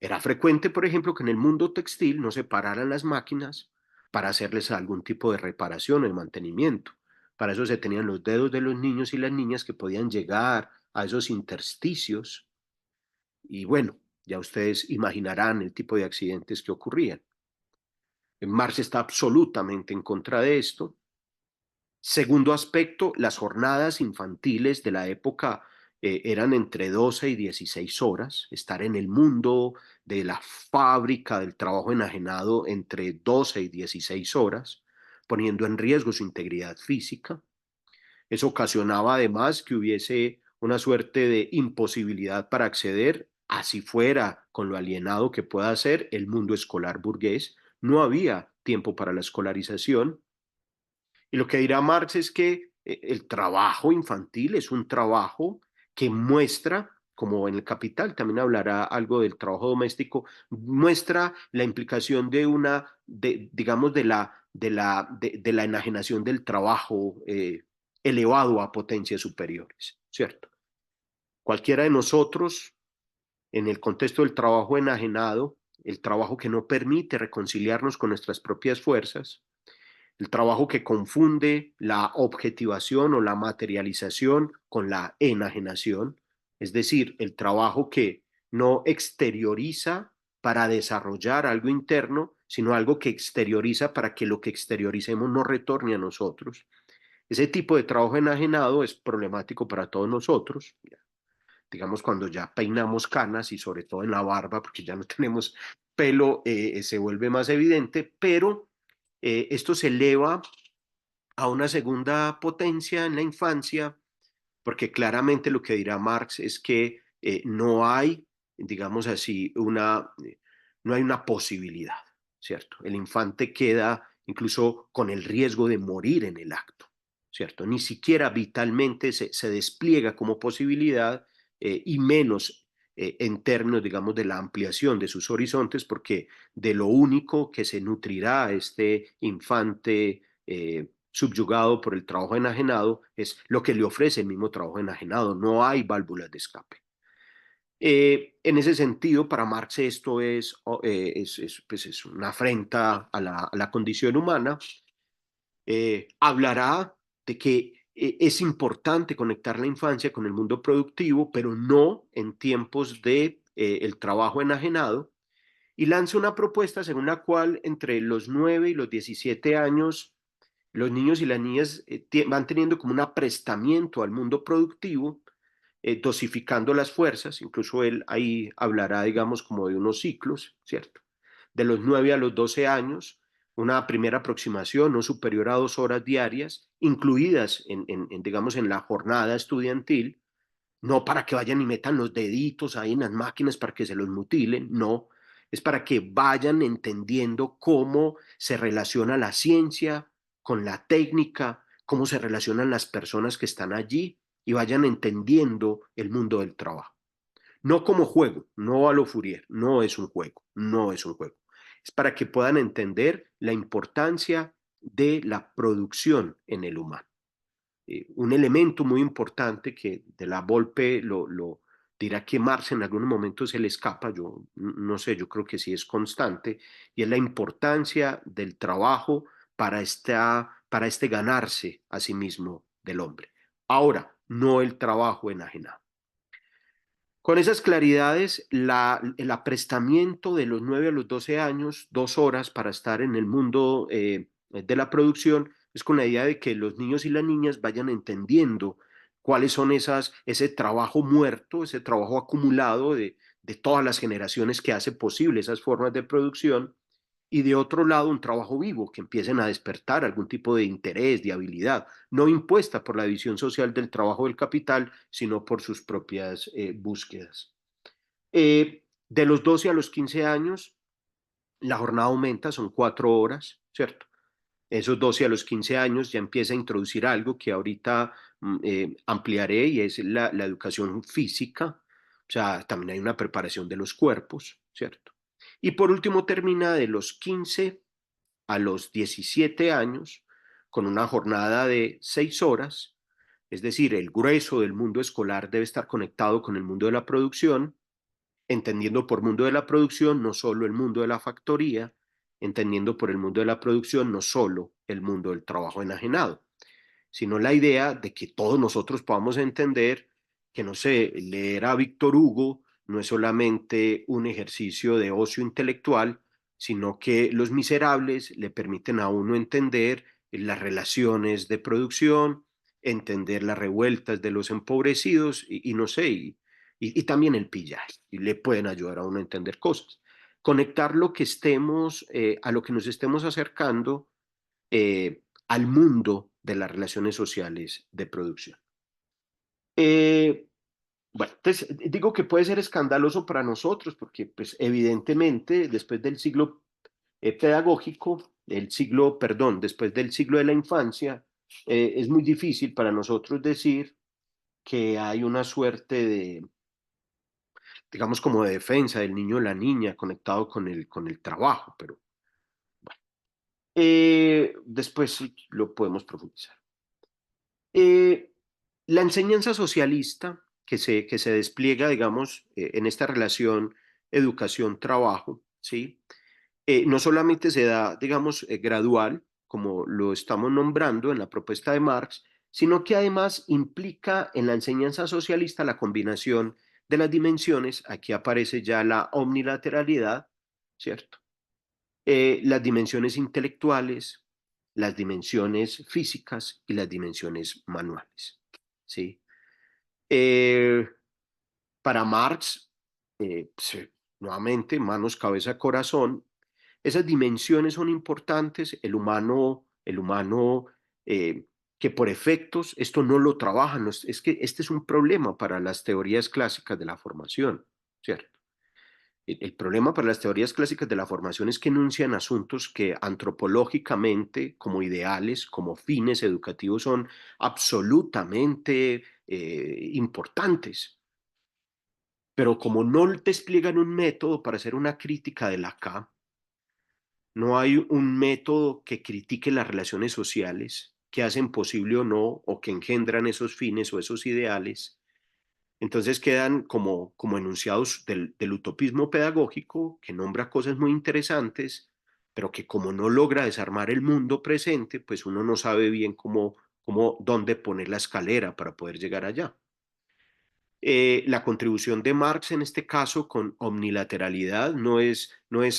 Era frecuente, por ejemplo, que en el mundo textil no se pararan las máquinas para hacerles algún tipo de reparación o de mantenimiento. Para eso se tenían los dedos de los niños y las niñas que podían llegar a esos intersticios y bueno, ya ustedes imaginarán el tipo de accidentes que ocurrían. Marx está absolutamente en contra de esto. Segundo aspecto, las jornadas infantiles de la época eran entre 12 y 16 horas. Estar en el mundo de la fábrica del trabajo enajenado entre 12 y 16 horas, poniendo en riesgo su integridad física. Eso ocasionaba además que hubiese una suerte de imposibilidad para acceder, así fuera con lo alienado que pueda ser el mundo escolar burgués. No había tiempo para la escolarización. Y lo que dirá Marx es que el trabajo infantil es un trabajo que muestra, como en el Capital también hablará algo del trabajo doméstico, muestra la implicación de digamos, de la enajenación del trabajo elevado a potencias superiores, ¿cierto? Cualquiera de nosotros, en el contexto del trabajo enajenado, el trabajo que no permite reconciliarnos con nuestras propias fuerzas, el trabajo que confunde la objetivación o la materialización con la enajenación, es decir, el trabajo que no exterioriza para desarrollar algo interno, sino algo que exterioriza para que lo que exterioricemos no retorne a nosotros. Ese tipo de trabajo enajenado es problemático para todos nosotros, digamos cuando ya peinamos canas y sobre todo en la barba, porque ya no tenemos pelo, se vuelve más evidente, pero esto se eleva a una segunda potencia en la infancia, porque claramente lo que dirá Marx es que no hay, digamos así, no hay una posibilidad, ¿cierto? El infante queda incluso con el riesgo de morir en el acto, ¿cierto? Ni siquiera vitalmente se despliega como posibilidad y menos en términos, digamos, de la ampliación de sus horizontes, porque de lo único que se nutrirá este infante subyugado por el trabajo enajenado es lo que le ofrece el mismo trabajo enajenado. No hay válvulas de escape. En ese sentido, para Marx esto pues es una afrenta a la condición humana. Hablará de que es importante conectar la infancia con el mundo productivo, pero no en tiempos de el trabajo enajenado, y lanza una propuesta según la cual entre los 9 y los 17 años los niños y las niñas van teniendo como un aprestamiento al mundo productivo, dosificando las fuerzas, incluso él ahí hablará, digamos, como de unos ciclos, ¿cierto? De los 9 a los 12 años, una primera aproximación no superior a 2 horas diarias, incluidas digamos, en la jornada estudiantil, no para que vayan y metan los deditos ahí en las máquinas para que se los mutilen, no, es para que vayan entendiendo cómo se relaciona la ciencia con la técnica, cómo se relacionan las personas que están allí y vayan entendiendo el mundo del trabajo. No como juego, no a lo Fourier, no es un juego, no es un juego. Es para que puedan entender la importancia de la producción en el humano. Un elemento muy importante que de la Volpe lo dirá que Marx en algún momento se le escapa, yo no sé, yo creo que sí es constante, y es la importancia del trabajo para este ganarse a sí mismo del hombre. Ahora, no el trabajo enajenado. Con esas claridades, el aprestamiento de los 9 a los 12 años, 2 horas para estar en el mundo de la producción, es con la idea de que los niños y las niñas vayan entendiendo cuáles son ese trabajo muerto, ese trabajo acumulado de todas las generaciones que hace posible esas formas de producción, y de otro lado un trabajo vivo, que empiecen a despertar algún tipo de interés, de habilidad, no impuesta por la visión social del trabajo del capital, sino por sus propias búsquedas. De los 12 a los 15 años, la jornada aumenta, son 4 horas, ¿cierto? Esos 12 a los 15 años ya empieza a introducir algo que ahorita ampliaré y es la educación física, o sea, también hay una preparación de los cuerpos, ¿cierto? Y por último termina de los 15 a los 17 años con una jornada de 6 horas, es decir, el grueso del mundo escolar debe estar conectado con el mundo de la producción, entendiendo por mundo de la producción no solo el mundo de la factoría, entendiendo por el mundo de la producción no solo el mundo del trabajo enajenado, sino la idea de que todos nosotros podamos entender que, no sé, leer a Víctor Hugo no es solamente un ejercicio de ocio intelectual, sino que Los Miserables le permiten a uno entender las relaciones de producción, entender las revueltas de los empobrecidos y no sé, y también el pillaje, y le pueden ayudar a uno a entender cosas. Conectar lo que estemos, a lo que nos estemos acercando al mundo de las relaciones sociales de producción. Bueno, entonces digo que puede ser escandaloso para nosotros porque pues evidentemente después del siglo pedagógico, después del siglo de la infancia, es muy difícil para nosotros decir que hay una suerte de, digamos, como de defensa del niño o la niña conectado con el trabajo, pero después sí lo podemos profundizar. Eh, la enseñanza socialista que se despliega, digamos, en esta relación educación-trabajo, ¿sí? No solamente se da, digamos, gradual, como lo estamos nombrando en la propuesta de Marx, sino que además implica en la enseñanza socialista la combinación de las dimensiones, aquí aparece ya la omnilateralidad, ¿cierto? Las dimensiones intelectuales, las dimensiones físicas y las dimensiones manuales, ¿sí? Eh, para Marx, pues, nuevamente, manos, cabeza, corazón, esas dimensiones son importantes, el humano que por efectos, esto no lo trabajan, es que este es un problema para las teorías clásicas de la formación, ¿cierto? El problema para las teorías clásicas de la formación es que enuncian asuntos que antropológicamente, como ideales, como fines educativos, son absolutamente importantes. Pero como no despliegan un método para hacer una crítica de la K, no hay un método que critique las relaciones sociales que hacen posible o no, o que engendran esos fines o esos ideales, entonces quedan como enunciados del utopismo pedagógico, que nombra cosas muy interesantes, pero que como no logra desarmar el mundo presente, pues uno no sabe bien dónde poner la escalera para poder llegar allá. La contribución de Marx en este caso con omnilateralidad no es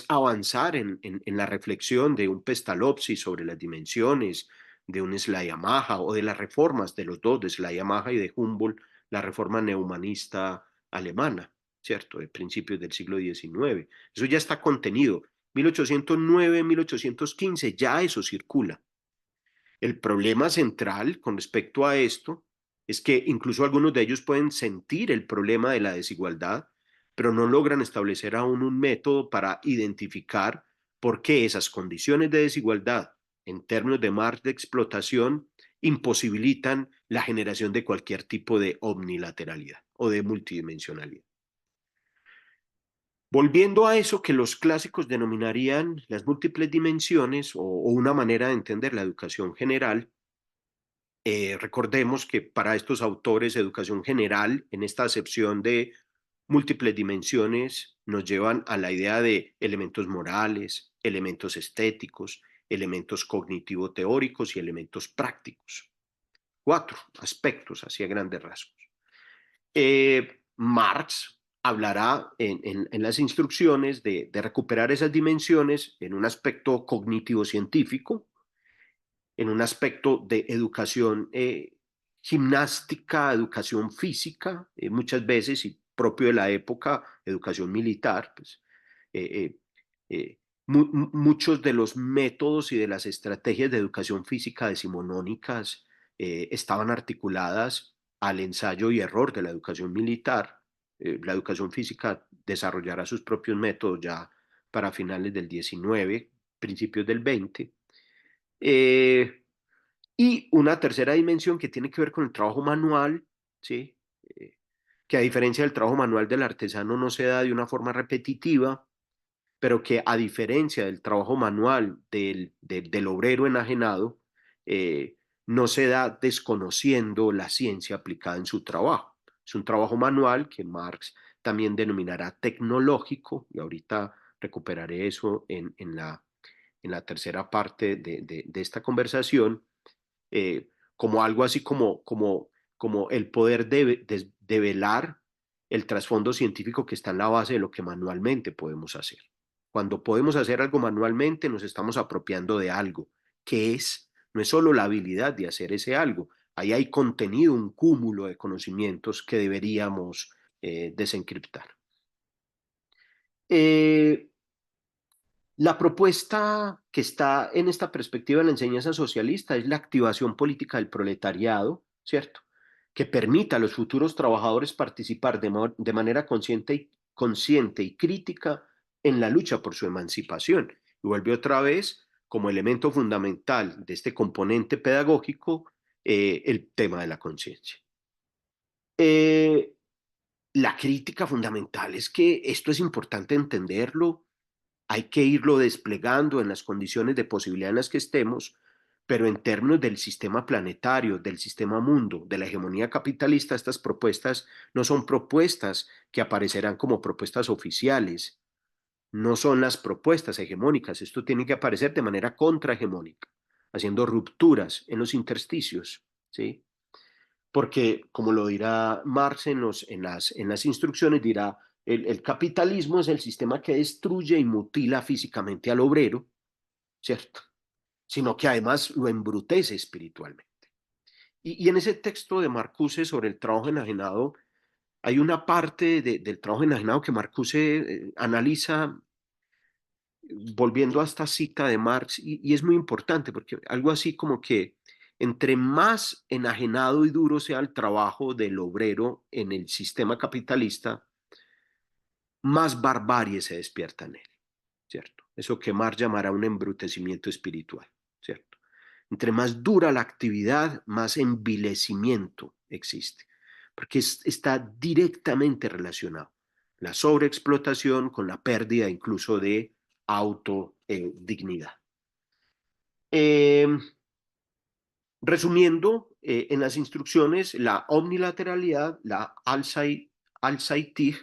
avanzar en la reflexión de un Pestalozzi sobre las dimensiones, de un Schleiermacher o de las reformas de los dos, de Schleiermacher y de Humboldt, la reforma neumanista alemana, ¿cierto? De principios del siglo XIX. Eso ya está contenido. 1809, 1815, ya eso circula. El problema central con respecto a esto es que incluso algunos de ellos pueden sentir el problema de la desigualdad, pero no logran establecer aún un método para identificar por qué esas condiciones de desigualdad en términos de mar de explotación imposibilitan la generación de cualquier tipo de omnilateralidad o de multidimensionalidad. Volviendo a eso que los clásicos denominarían las múltiples dimensiones o una manera de entender la educación general, recordemos que para estos autores educación general, en esta acepción de múltiples dimensiones, nos llevan a la idea de elementos morales, elementos estéticos, elementos cognitivo-teóricos y elementos prácticos. 4 aspectos, así a grandes rasgos. Marx hablará en las instrucciones de recuperar esas dimensiones en un aspecto cognitivo-científico, en un aspecto de educación gimnástica, educación física, muchas veces, y propio de la época, educación militar, pues, eh, muchos de los métodos y de las estrategias de educación física decimonónicas estaban articuladas al ensayo y error de la educación militar. La educación física desarrollará sus propios métodos ya para finales del 19, principios del 20. Y una tercera dimensión que tiene que ver con el trabajo manual, ¿sí? Que a diferencia del trabajo manual del artesano no se da de una forma repetitiva, pero que a diferencia del trabajo manual del obrero enajenado, eh, no se da desconociendo la ciencia aplicada en su trabajo. Es un trabajo manual que Marx también denominará tecnológico, y ahorita recuperaré eso en la tercera parte de esta conversación, como algo así como el poder de velar el trasfondo científico que está en la base de lo que manualmente podemos hacer. Cuando podemos hacer algo manualmente, nos estamos apropiando de algo, que no es solo la habilidad de hacer ese algo, ahí hay contenido, un cúmulo de conocimientos que deberíamos desencriptar. Eh, la propuesta que está en esta perspectiva de la enseñanza socialista es la activación política del proletariado, ¿cierto? Que permita a los futuros trabajadores participar de manera consciente y crítica en la lucha por su emancipación. Y vuelve otra vez como elemento fundamental de este componente pedagógico el tema de la conciencia. Eh, la crítica fundamental es que esto es importante entenderlo, hay que irlo desplegando en las condiciones de posibilidad en las que estemos, pero en términos del sistema planetario, del sistema mundo, de la hegemonía capitalista, estas propuestas no son propuestas que aparecerán como propuestas oficiales, no son las propuestas hegemónicas, esto tiene que aparecer de manera contrahegemónica, haciendo rupturas en los intersticios, ¿sí? Porque, como lo dirá Marx en las instrucciones, dirá, el capitalismo es el sistema que destruye y mutila físicamente al obrero, ¿cierto? Sino que además lo embrutece espiritualmente. Y en ese texto de Marcuse sobre el trabajo enajenado, hay una parte del trabajo enajenado que Marcuse analiza volviendo a esta cita de Marx, y es muy importante porque algo así como que entre más enajenado y duro sea el trabajo del obrero en el sistema capitalista, más barbarie se despierta en él, ¿cierto? Eso que Marx llamará un embrutecimiento espiritual, ¿cierto? Entre más dura la actividad, más envilecimiento existe, porque está directamente relacionado la sobreexplotación con la pérdida incluso de autodignidad. Resumiendo, en las instrucciones, la omnilateralidad, la Allseitig,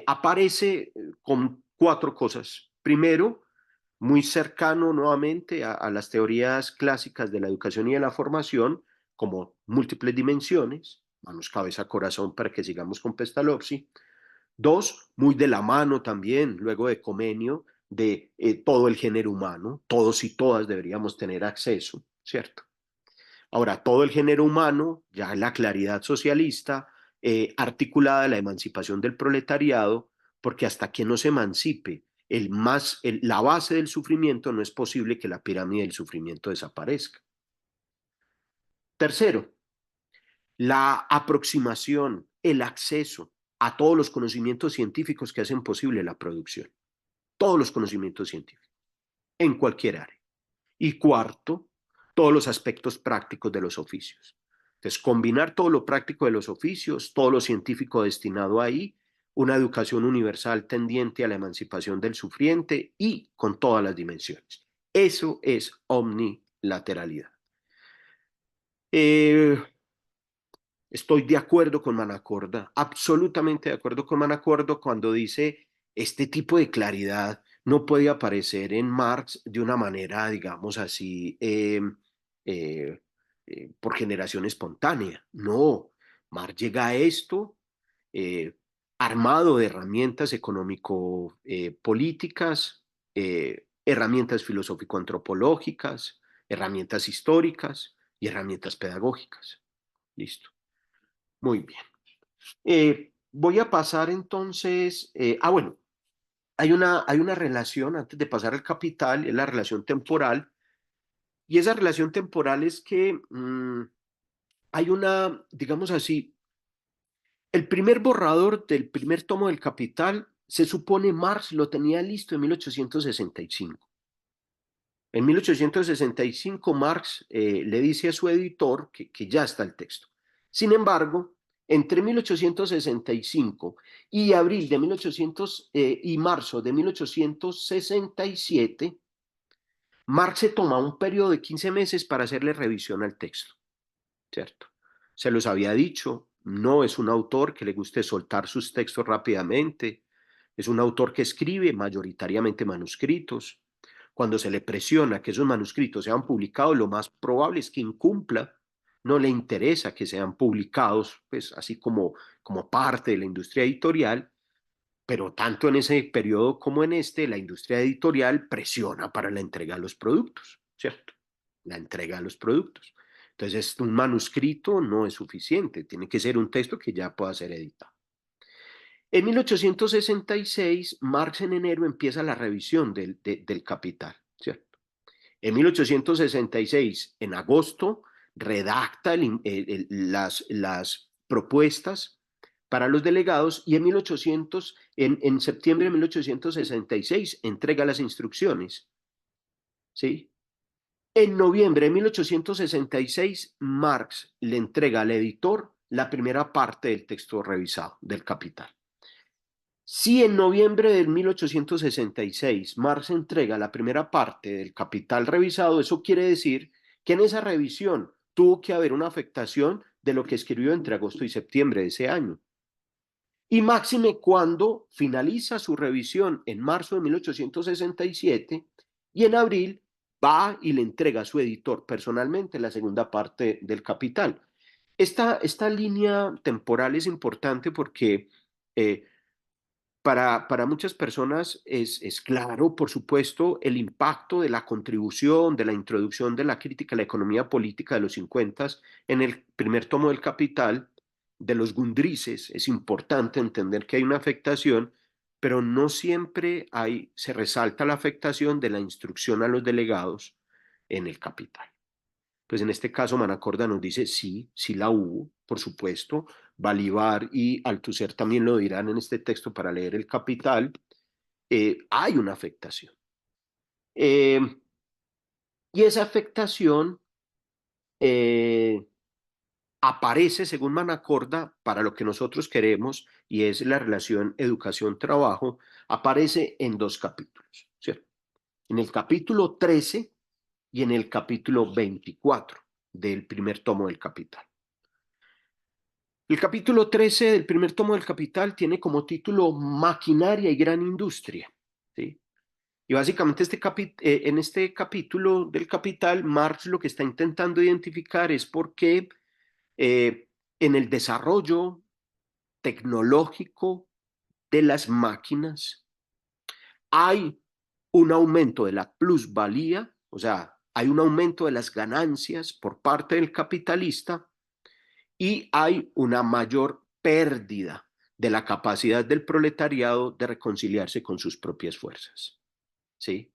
aparece con 4 cosas. Primero, muy cercano nuevamente a las teorías clásicas de la educación y de la formación, como múltiples dimensiones, manos, cabeza, corazón, para que sigamos con Pestalozzi. 2, muy de la mano también, luego de Comenio, de todo el género humano, todos y todas deberíamos tener acceso, ¿cierto? Ahora, todo el género humano, ya en la claridad socialista, articulada a la emancipación del proletariado, porque hasta que no se emancipe la base del sufrimiento, no es posible que la pirámide del sufrimiento desaparezca. Tercero, la aproximación, el acceso a todos los conocimientos científicos que hacen posible la producción. Todos los conocimientos científicos, en cualquier área. Y cuarto, todos los aspectos prácticos de los oficios. Entonces, combinar todo lo práctico de los oficios, todo lo científico destinado ahí, una educación universal tendiente a la emancipación del sufriente y con todas las dimensiones. Eso es omnilateralidad. Estoy de acuerdo con Manacorda, absolutamente de acuerdo con Manacorda cuando dice este tipo de claridad no puede aparecer en Marx de una manera, digamos así, por generación espontánea. No, Marx llega a esto eh, armado de herramientas económico-políticas, herramientas filosófico-antropológicas, herramientas históricas y herramientas pedagógicas. Listo. Muy bien. Voy a pasar entonces, bueno, hay una relación antes de pasar al capital, es la relación temporal, y esa relación temporal es que hay una, digamos así, el primer borrador del primer tomo del capital, se supone Marx lo tenía listo en 1865. En 1865 Marx le dice a su editor que ya está el texto. Sin embargo, entre 1865 y abril de 1800 y marzo de 1867, Marx se toma un periodo de 15 meses para hacerle revisión al texto, ¿cierto? Se los había dicho, no es un autor que le guste soltar sus textos rápidamente, es un autor que escribe mayoritariamente manuscritos. Cuando se le presiona que esos manuscritos sean publicados, lo más probable es que incumpla, no le interesa que sean publicados, pues así como parte de la industria editorial, pero tanto en ese periodo como en este, la industria editorial presiona para la entrega de los productos, ¿cierto? La entrega de los productos. Entonces, un manuscrito no es suficiente, tiene que ser un texto que ya pueda ser editado. En 1866, Marx en enero empieza la revisión del Capital, ¿cierto? En 1866, en agosto, redacta las propuestas para los delegados y en septiembre de 1866 entrega las instrucciones, ¿sí? En noviembre de 1866, Marx le entrega al editor la primera parte del texto revisado del Capital. Si en noviembre de 1866 Marx entrega la primera parte del Capital revisado, eso quiere decir que en esa revisión tuvo que haber una afectación de lo que escribió entre agosto y septiembre de ese año. Y máxime cuando finaliza su revisión en marzo de 1867 y en abril va y le entrega a su editor personalmente la segunda parte del Capital. Esta línea temporal es importante porque para muchas personas es claro, por supuesto, el impacto de la contribución, de la introducción de la crítica a la economía política de los 50 en el primer tomo del Capital, de los Gundrices. Es importante entender que hay una afectación, pero no siempre se resalta la afectación de la instrucción a los delegados en el Capital. Pues en este caso Manacorda nos dice sí, sí la hubo, por supuesto. Balibar y Althusser también lo dirán en este texto para leer el Capital. Hay una afectación. Eh, y esa afectación aparece, según Manacorda, para lo que nosotros queremos, y es la relación educación-trabajo, aparece en dos capítulos, ¿cierto? En el capítulo 13 y en el capítulo 24 del primer tomo del Capital. El capítulo 13 del primer tomo del Capital tiene como título Maquinaria y Gran Industria, ¿sí? Y básicamente en este capítulo del Capital, Marx lo que está intentando identificar es por qué en el desarrollo tecnológico de las máquinas hay un aumento de la plusvalía, o sea, hay un aumento de las ganancias por parte del capitalista y hay una mayor pérdida de la capacidad del proletariado de reconciliarse con sus propias fuerzas, ¿sí?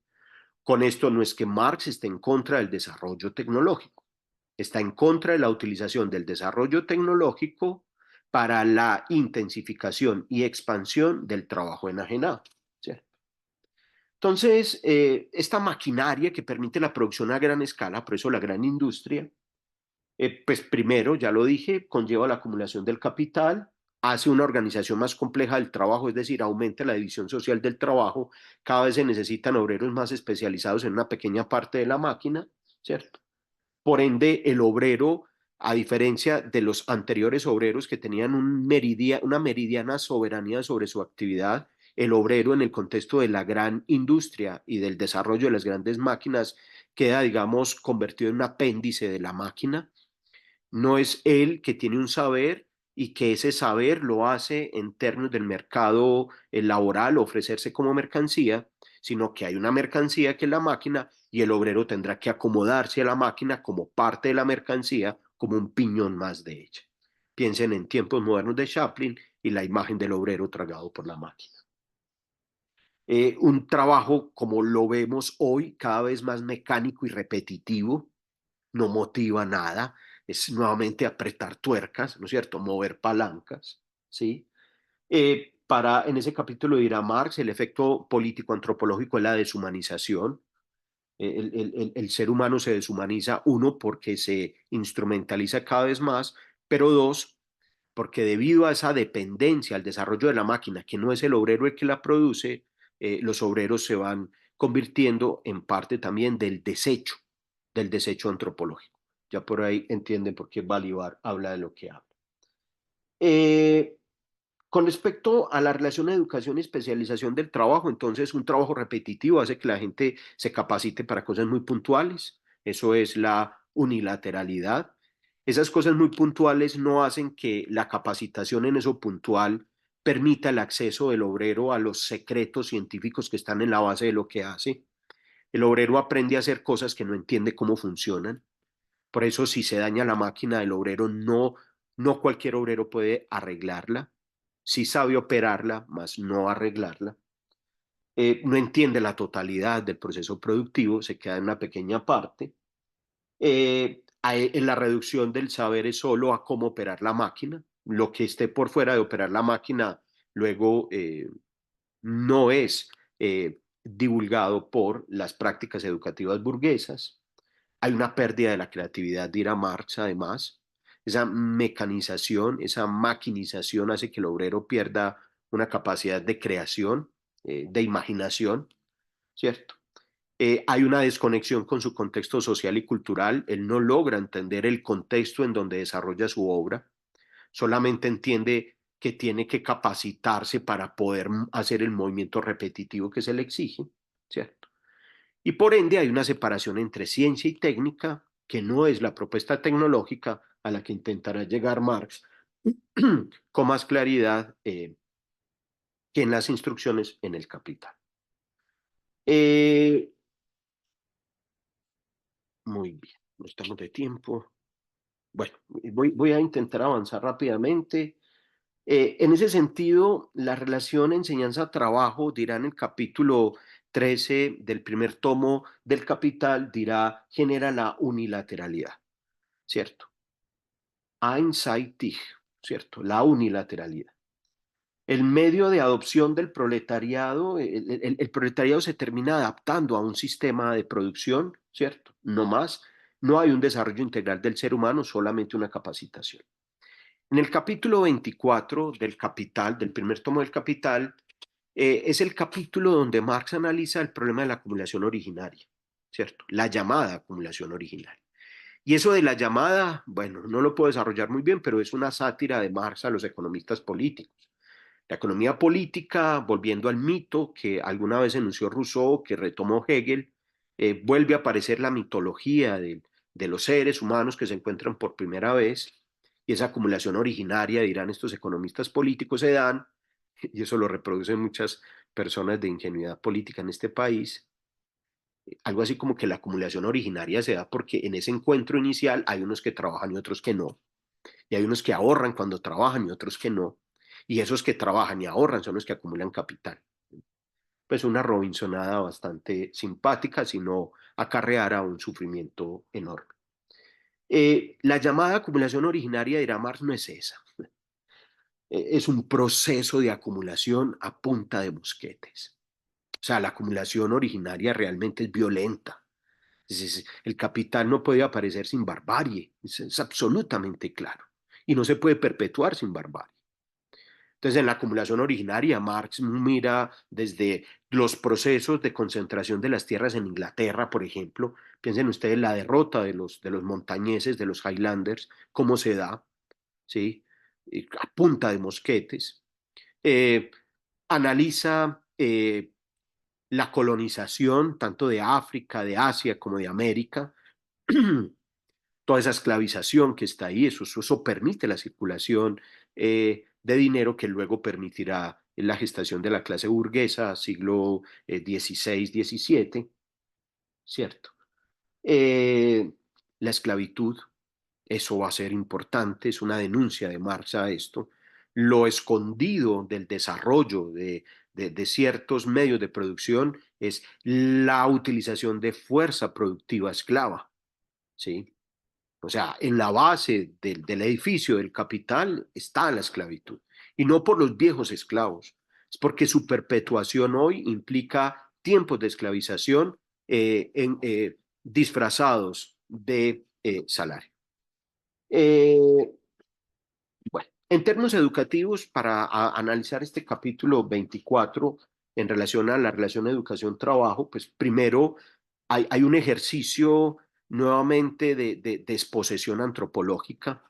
Con esto no es que Marx esté en contra del desarrollo tecnológico, está en contra de la utilización del desarrollo tecnológico para la intensificación y expansión del trabajo enajenado, ¿cierto? Entonces, esta maquinaria que permite la producción a gran escala, por eso la gran industria, pues primero, ya lo dije, conlleva la acumulación del capital, hace una organización más compleja del trabajo, es decir, aumenta la división social del trabajo, cada vez se necesitan obreros más especializados en una pequeña parte de la máquina, ¿cierto? Por ende, el obrero, a diferencia de los anteriores obreros que tenían una meridiana soberanía sobre su actividad, el obrero en el contexto de la gran industria y del desarrollo de las grandes máquinas queda, digamos, convertido en un apéndice de la máquina. No es él que tiene un saber y que ese saber lo hace en términos del mercado laboral, ofrecerse como mercancía, sino que hay una mercancía que es la máquina y el obrero tendrá que acomodarse a la máquina como parte de la mercancía, como un piñón más de ella. Piensen en tiempos modernos de Chaplin y la imagen del obrero tragado por la máquina. Un trabajo como lo vemos hoy, cada vez más mecánico y repetitivo, no motiva nada, es nuevamente apretar tuercas, ¿no es cierto? Mover palancas, ¿sí? En ese capítulo dirá Marx, el efecto político antropológico es la deshumanización. El ser humano se deshumaniza, uno, porque se instrumentaliza cada vez más, pero dos, porque debido a esa dependencia al desarrollo de la máquina, que no es el obrero el que la produce, los obreros se van convirtiendo en parte también del desecho antropológico. Ya por ahí entienden por qué Balibar habla de lo que habla. Eh, con respecto a la relación de educación y especialización del trabajo, entonces un trabajo repetitivo hace que la gente se capacite para cosas muy puntuales. Eso es la unilateralidad. Esas cosas muy puntuales no hacen que la capacitación en eso puntual permita el acceso del obrero a los secretos científicos que están en la base de lo que hace. El obrero aprende a hacer cosas que no entiende cómo funcionan. Por eso si se daña la máquina del obrero, no cualquier obrero puede arreglarla. Sí sabe operarla, mas no arreglarla. No entiende la totalidad del proceso productivo, se queda en una pequeña parte. En la reducción del saber es solo a cómo operar la máquina. Lo que esté por fuera de operar la máquina luego no es divulgado por las prácticas educativas burguesas. Hay una pérdida de la creatividad, dirá Marx, además. Esa mecanización, esa maquinización hace que el obrero pierda una capacidad de creación, de imaginación, ¿cierto? Hay una desconexión con su contexto social y cultural. Él no logra entender el contexto en donde desarrolla su obra. Solamente entiende que tiene que capacitarse para poder hacer el movimiento repetitivo que se le exige, ¿cierto? Y por ende hay una separación entre ciencia y técnica que no es la propuesta tecnológica a la que intentará llegar Marx con más claridad que en las instrucciones en el Capital. Eh, Muy bien, no estamos de tiempo. Bueno, voy a intentar avanzar rápidamente. En ese sentido, la relación enseñanza-trabajo, dirá en el capítulo 13 del primer tomo del Capital, dirá, genera la unilateralidad, ¿cierto? Einseitig, ¿cierto? La unilateralidad. El medio de adopción del proletariado, el proletariado se termina adaptando a un sistema de producción, ¿cierto? No más, no hay un desarrollo integral del ser humano, solamente una capacitación. En el capítulo 24 del Capital, del primer tomo del Capital, es el capítulo donde Marx analiza el problema de la acumulación originaria, ¿cierto? La llamada acumulación originaria. Y eso de la llamada, bueno, no lo puedo desarrollar muy bien, pero es una sátira de Marx a los economistas políticos. La economía política, volviendo al mito que alguna vez enunció Rousseau, que retomó Hegel, vuelve a aparecer la mitología de los seres humanos que se encuentran por primera vez, y esa acumulación originaria, dirán estos economistas políticos, se dan, y eso lo reproducen muchas personas de ingenuidad política en este país, algo así como que la acumulación originaria se da porque en ese encuentro inicial hay unos que trabajan y otros que no, y hay unos que ahorran cuando trabajan y otros que no, y esos que trabajan y ahorran son los que acumulan capital. Pues una Robinsonada bastante simpática, sino acarreará un sufrimiento enorme. La llamada acumulación originaria de Marx no es esa. es un proceso de acumulación a punta de mosquetes. O sea, la acumulación originaria realmente es violenta. El capital no puede aparecer sin barbarie, es absolutamente claro. Y no se puede perpetuar sin barbarie. Entonces, en la acumulación originaria, Marx mira desde los procesos de concentración de las tierras en Inglaterra, por ejemplo. Piensen ustedes la derrota de los montañeses, de los Highlanders, cómo se da, ¿sí? A punta de mosquetes. Eh, Analiza la colonización tanto de África, de Asia como de América. Toda esa esclavización que está ahí, eso permite la circulación de dinero que luego permitirá la gestación de la clase burguesa, siglo XVI, XVII, ¿cierto? Eh, la esclavitud, eso va a ser importante, es una denuncia de Marx a esto. Lo escondido del desarrollo de ciertos medios de producción es la utilización de fuerza productiva esclava, ¿sí? O sea, en la base del edificio del capital está la esclavitud. Y no por los viejos esclavos, es porque su perpetuación hoy implica tiempos de esclavización disfrazados de salario. Eh, bueno, en términos educativos, para analizar este capítulo 24 en relación a la relación educación-trabajo, pues primero hay un ejercicio nuevamente de exposición antropológica.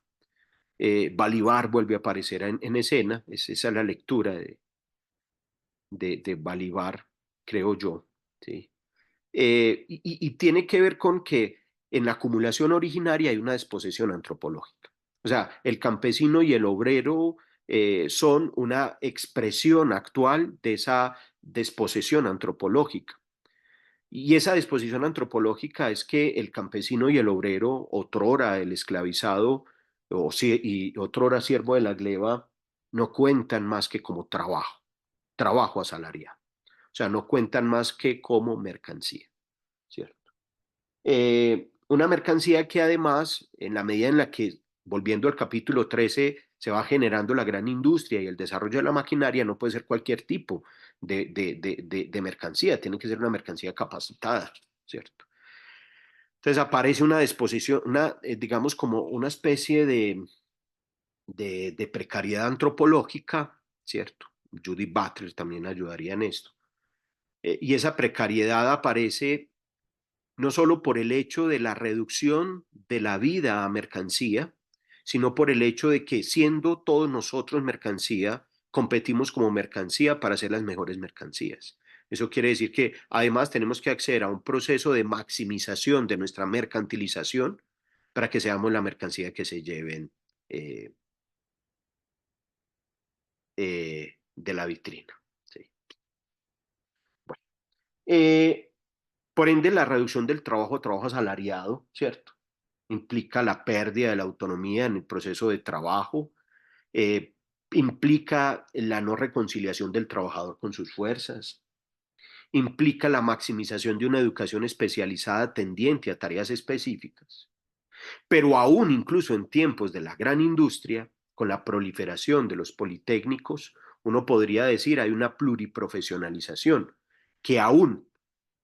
Balibar vuelve a aparecer en escena, esa es la lectura de Balibar, creo yo, ¿sí? Y tiene que ver con que en la acumulación originaria hay una disposición antropológica. O sea, el campesino y el obrero son una expresión actual de esa disposición antropológica. Y esa disposición antropológica es que el campesino y el obrero, otrora el esclavizado y otrora siervo de la gleba, no cuentan más que como trabajo, trabajo asalariado. O sea, no cuentan más que como mercancía, ¿cierto? Una mercancía que además, en la medida en la que, volviendo al capítulo 13, se va generando la gran industria y el desarrollo de la maquinaria, no puede ser cualquier tipo de mercancía, tiene que ser una mercancía capacitada, ¿cierto? Entonces aparece una disposición, digamos como una especie de precariedad antropológica, ¿cierto? Judith Butler también ayudaría en esto. Y esa precariedad aparece no solo por el hecho de la reducción de la vida a mercancía, sino por el hecho de que siendo todos nosotros mercancía, competimos como mercancía para ser las mejores mercancías. Eso quiere decir que además tenemos que acceder a un proceso de maximización de nuestra mercantilización para que seamos la mercancía que se lleven eh, de la vitrina. ¿Sí? Bueno. Por ende, la reducción del trabajo asalariado, ¿cierto? Implica la pérdida de la autonomía en el proceso de trabajo, eh, implica la no reconciliación del trabajador con sus fuerzas, implica la maximización de una educación especializada tendiente a tareas específicas. Pero aún incluso en tiempos de la gran industria, con la proliferación de los politécnicos, uno podría decir hay una pluriprofesionalización que aún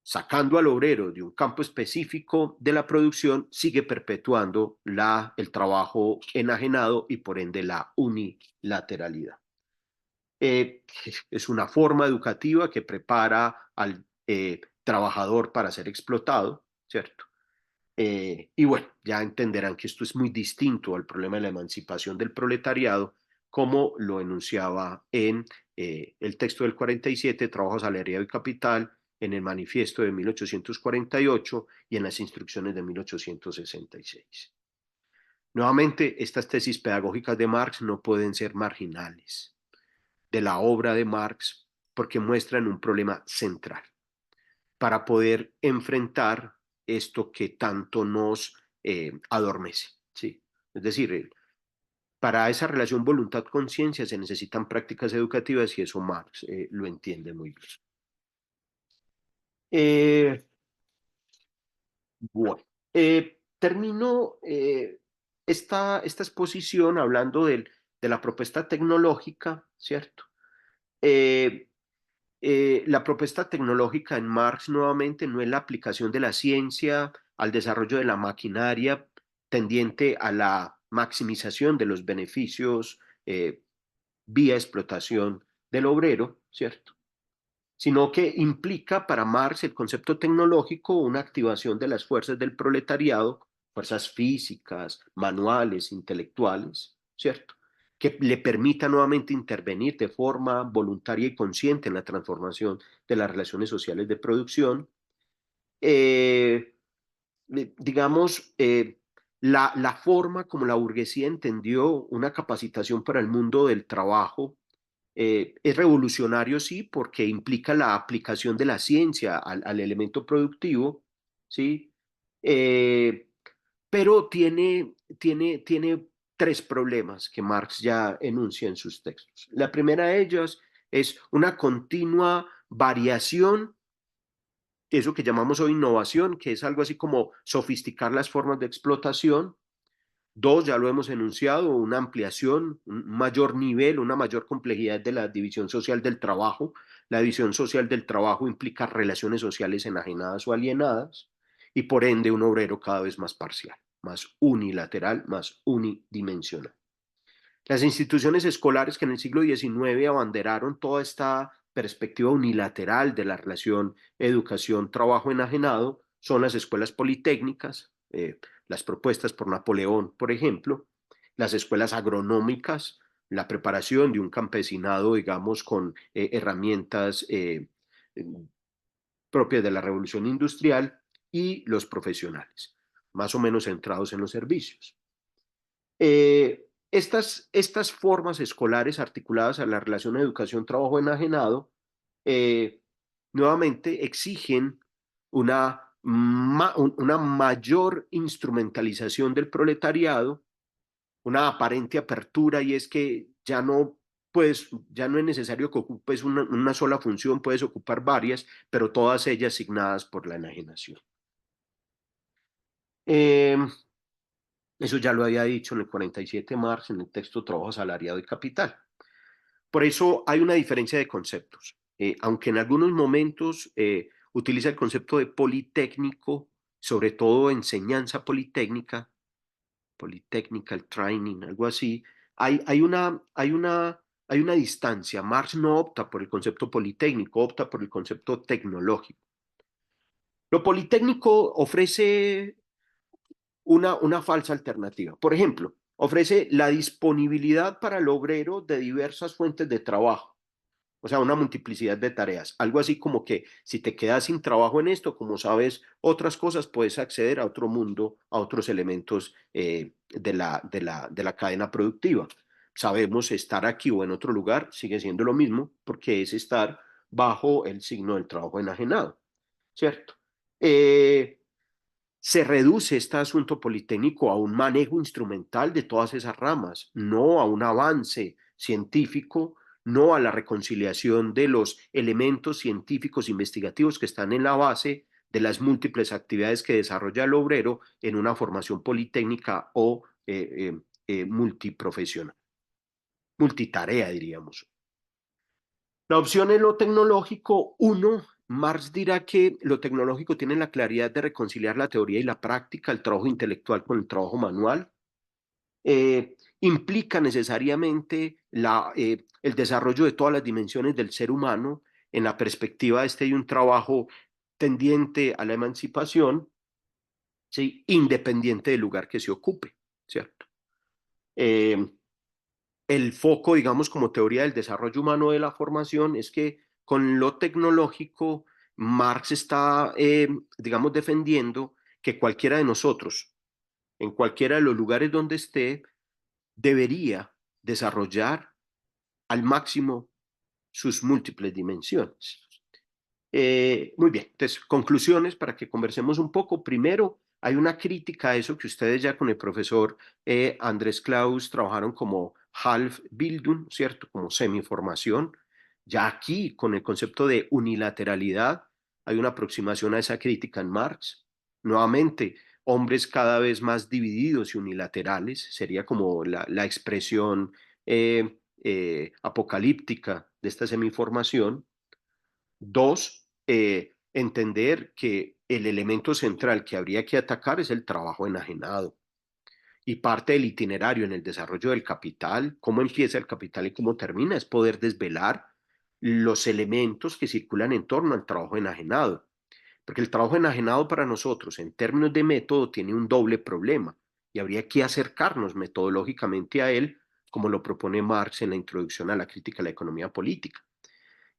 sacando al obrero de un campo específico de la producción, sigue perpetuando el trabajo enajenado y por ende la unilateralidad. Eh, es una forma educativa que prepara al trabajador para ser explotado, ¿cierto? Y bueno, ya entenderán que esto es muy distinto al problema de la emancipación del proletariado, como lo enunciaba en el texto del 47, Trabajo, Asalariado y Capital, en el manifiesto de 1848 y en las instrucciones de 1866. Nuevamente, estas tesis pedagógicas de Marx no pueden ser marginales de la obra de Marx porque muestran un problema central para poder enfrentar esto que tanto nos adormece. ¿Sí? Es decir, para esa relación voluntad-conciencia se necesitan prácticas educativas y eso Marx lo entiende muy bien. Eh, bueno, termino esta exposición hablando del de la propuesta tecnológica, ¿cierto? La propuesta tecnológica en Marx nuevamente no es la aplicación de la ciencia al desarrollo de la maquinaria tendiente a la maximización de los beneficios vía explotación del obrero, ¿cierto? Sino que implica para Marx el concepto tecnológico una activación de las fuerzas del proletariado, fuerzas físicas, manuales, intelectuales, ¿cierto? Que le permita nuevamente intervenir de forma voluntaria y consciente en la transformación de las relaciones sociales de producción. Eh, digamos, la forma como la burguesía entendió una capacitación para el mundo del trabajo es revolucionario, sí, porque implica la aplicación de la ciencia al elemento productivo, ¿sí? Eh, pero tiene tres problemas que Marx ya enuncia en sus textos. La primera de ellas es una continua variación, eso que llamamos hoy innovación, que es algo así como sofisticar las formas de explotación. Dos, ya lo hemos enunciado, una ampliación, un mayor nivel, una mayor complejidad de la división social del trabajo. La división social del trabajo implica relaciones sociales enajenadas o alienadas y por ende un obrero cada vez más parcial, más unilateral, más unidimensional. Las instituciones escolares que en el siglo XIX abanderaron toda esta perspectiva unilateral de la relación educación-trabajo enajenado son las escuelas politécnicas, las propuestas por Napoleón, por ejemplo, las escuelas agronómicas, la preparación de un campesinado, digamos, con herramientas propias de la revolución industrial y los profesionales, más o menos centrados en los servicios. Estas formas escolares articuladas a la relación educación-trabajo enajenado nuevamente exigen una mayor instrumentalización del proletariado, una aparente apertura, y es que ya no es necesario que ocupes una sola función, puedes ocupar varias, pero todas ellas asignadas por la enajenación. Eh, Eso ya lo había dicho en el 47 Marx, en el texto Trabajo Asalariado y Capital. Por eso hay una diferencia de conceptos. Aunque en algunos momentos utiliza el concepto de politécnico, sobre todo enseñanza politécnica, political training, algo así, hay una distancia. Marx no opta por el concepto politécnico, opta por el concepto tecnológico. Lo politécnico ofrece una falsa alternativa. Por ejemplo, ofrece la disponibilidad para el obrero de diversas fuentes de trabajo, o sea, una multiplicidad de tareas. Algo así como que si te quedas sin trabajo en esto, como sabes otras cosas, puedes acceder a otro mundo, a otros elementos de la cadena productiva. Sabemos estar aquí o en otro lugar sigue siendo lo mismo porque es estar bajo el signo del trabajo enajenado, ¿cierto? Se reduce este asunto politécnico a un manejo instrumental de todas esas ramas, no a un avance científico, no a la reconciliación de los elementos científicos investigativos que están en la base de las múltiples actividades que desarrolla el obrero en una formación politécnica o multiprofesional, multitarea, diríamos. La opción en lo tecnológico, uno, Marx dirá que lo tecnológico tiene la claridad de reconciliar la teoría y la práctica, el trabajo intelectual con el trabajo manual. Implica necesariamente el desarrollo de todas las dimensiones del ser humano en la perspectiva de un trabajo tendiente a la emancipación, ¿sí? Independiente del lugar que se ocupe, ¿cierto? Eh, el foco, digamos, como teoría del desarrollo humano de la formación es que con lo tecnológico, Marx está, digamos, defendiendo que cualquiera de nosotros, en cualquiera de los lugares donde esté, debería desarrollar al máximo sus múltiples dimensiones. Muy bien, entonces, conclusiones para que conversemos un poco. Primero, hay una crítica a eso que ustedes ya con el profesor Andrés Klaus trabajaron como Halbbildung, ¿cierto? Como semiformación. Ya aquí, con el concepto de unilateralidad, hay una aproximación a esa crítica en Marx. Nuevamente, hombres cada vez más divididos y unilaterales, sería como la expresión apocalíptica de esta semiformación. Dos, entender que el elemento central que habría que atacar es el trabajo enajenado. Y parte del itinerario en el desarrollo del capital, cómo empieza el capital y cómo termina, es poder desvelar los elementos que circulan en torno al trabajo enajenado. Porque el trabajo enajenado para nosotros, en términos de método, tiene un doble problema y habría que acercarnos metodológicamente a él, como lo propone Marx en la introducción a la crítica a la economía política.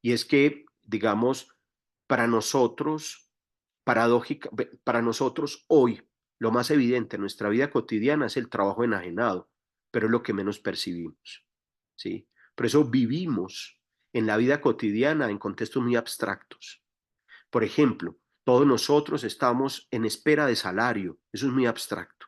Y es que, digamos, para nosotros, paradójica, para nosotros hoy, lo más evidente en nuestra vida cotidiana es el trabajo enajenado, pero es lo que menos percibimos, ¿sí? Por eso vivimos en la vida cotidiana en contextos muy abstractos. Por ejemplo, todos nosotros estamos en espera de salario, eso es muy abstracto,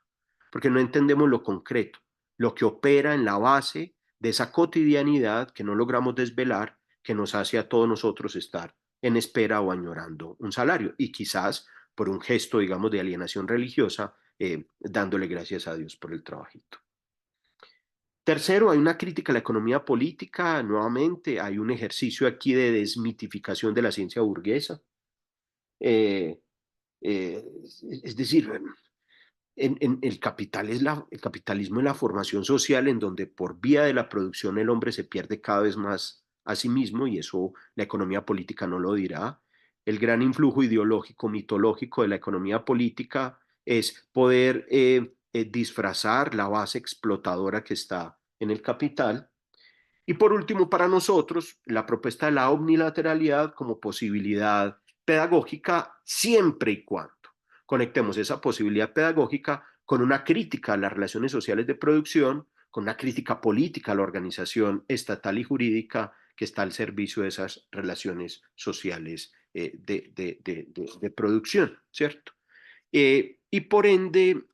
porque no entendemos lo concreto, lo que opera en la base de esa cotidianidad que no logramos desvelar, que nos hace a todos nosotros estar en espera o añorando un salario y quizás por un gesto, digamos, de alienación religiosa, dándole gracias a Dios por el trabajito. Tercero, hay una crítica a la economía política, nuevamente hay un ejercicio aquí de desmitificación de la ciencia burguesa. Eh, eh, es decir, el capitalismo es la formación social en donde por vía de la producción el hombre se pierde cada vez más a sí mismo y eso la economía política no lo dirá. El gran influjo ideológico, mitológico de la economía política es poder disfrazar la base explotadora que está en el capital. Y por último, para nosotros, la propuesta de la omnilateralidad como posibilidad pedagógica siempre y cuando conectemos esa posibilidad pedagógica con una crítica a las relaciones sociales de producción, con una crítica política a la organización estatal y jurídica que está al servicio de esas relaciones sociales de producción, ¿cierto? Y por ende,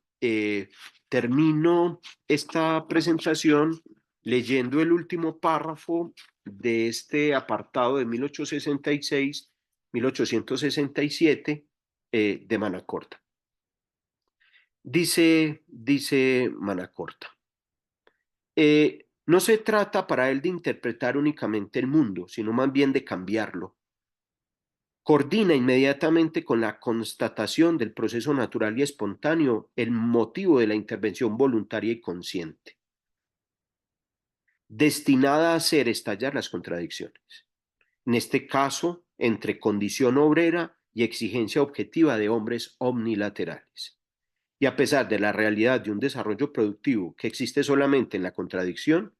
termino esta presentación leyendo el último párrafo de este apartado de 1866-1867 de Manacorta. Dice Manacorta, no se trata para él de interpretar únicamente el mundo, sino más bien de cambiarlo. Coordina inmediatamente con la constatación del proceso natural y espontáneo el motivo de la intervención voluntaria y consciente, destinada a hacer estallar las contradicciones. En este caso, entre condición obrera y exigencia objetiva de hombres omnilaterales. Y a pesar de la realidad de un desarrollo productivo que existe solamente en la contradicción,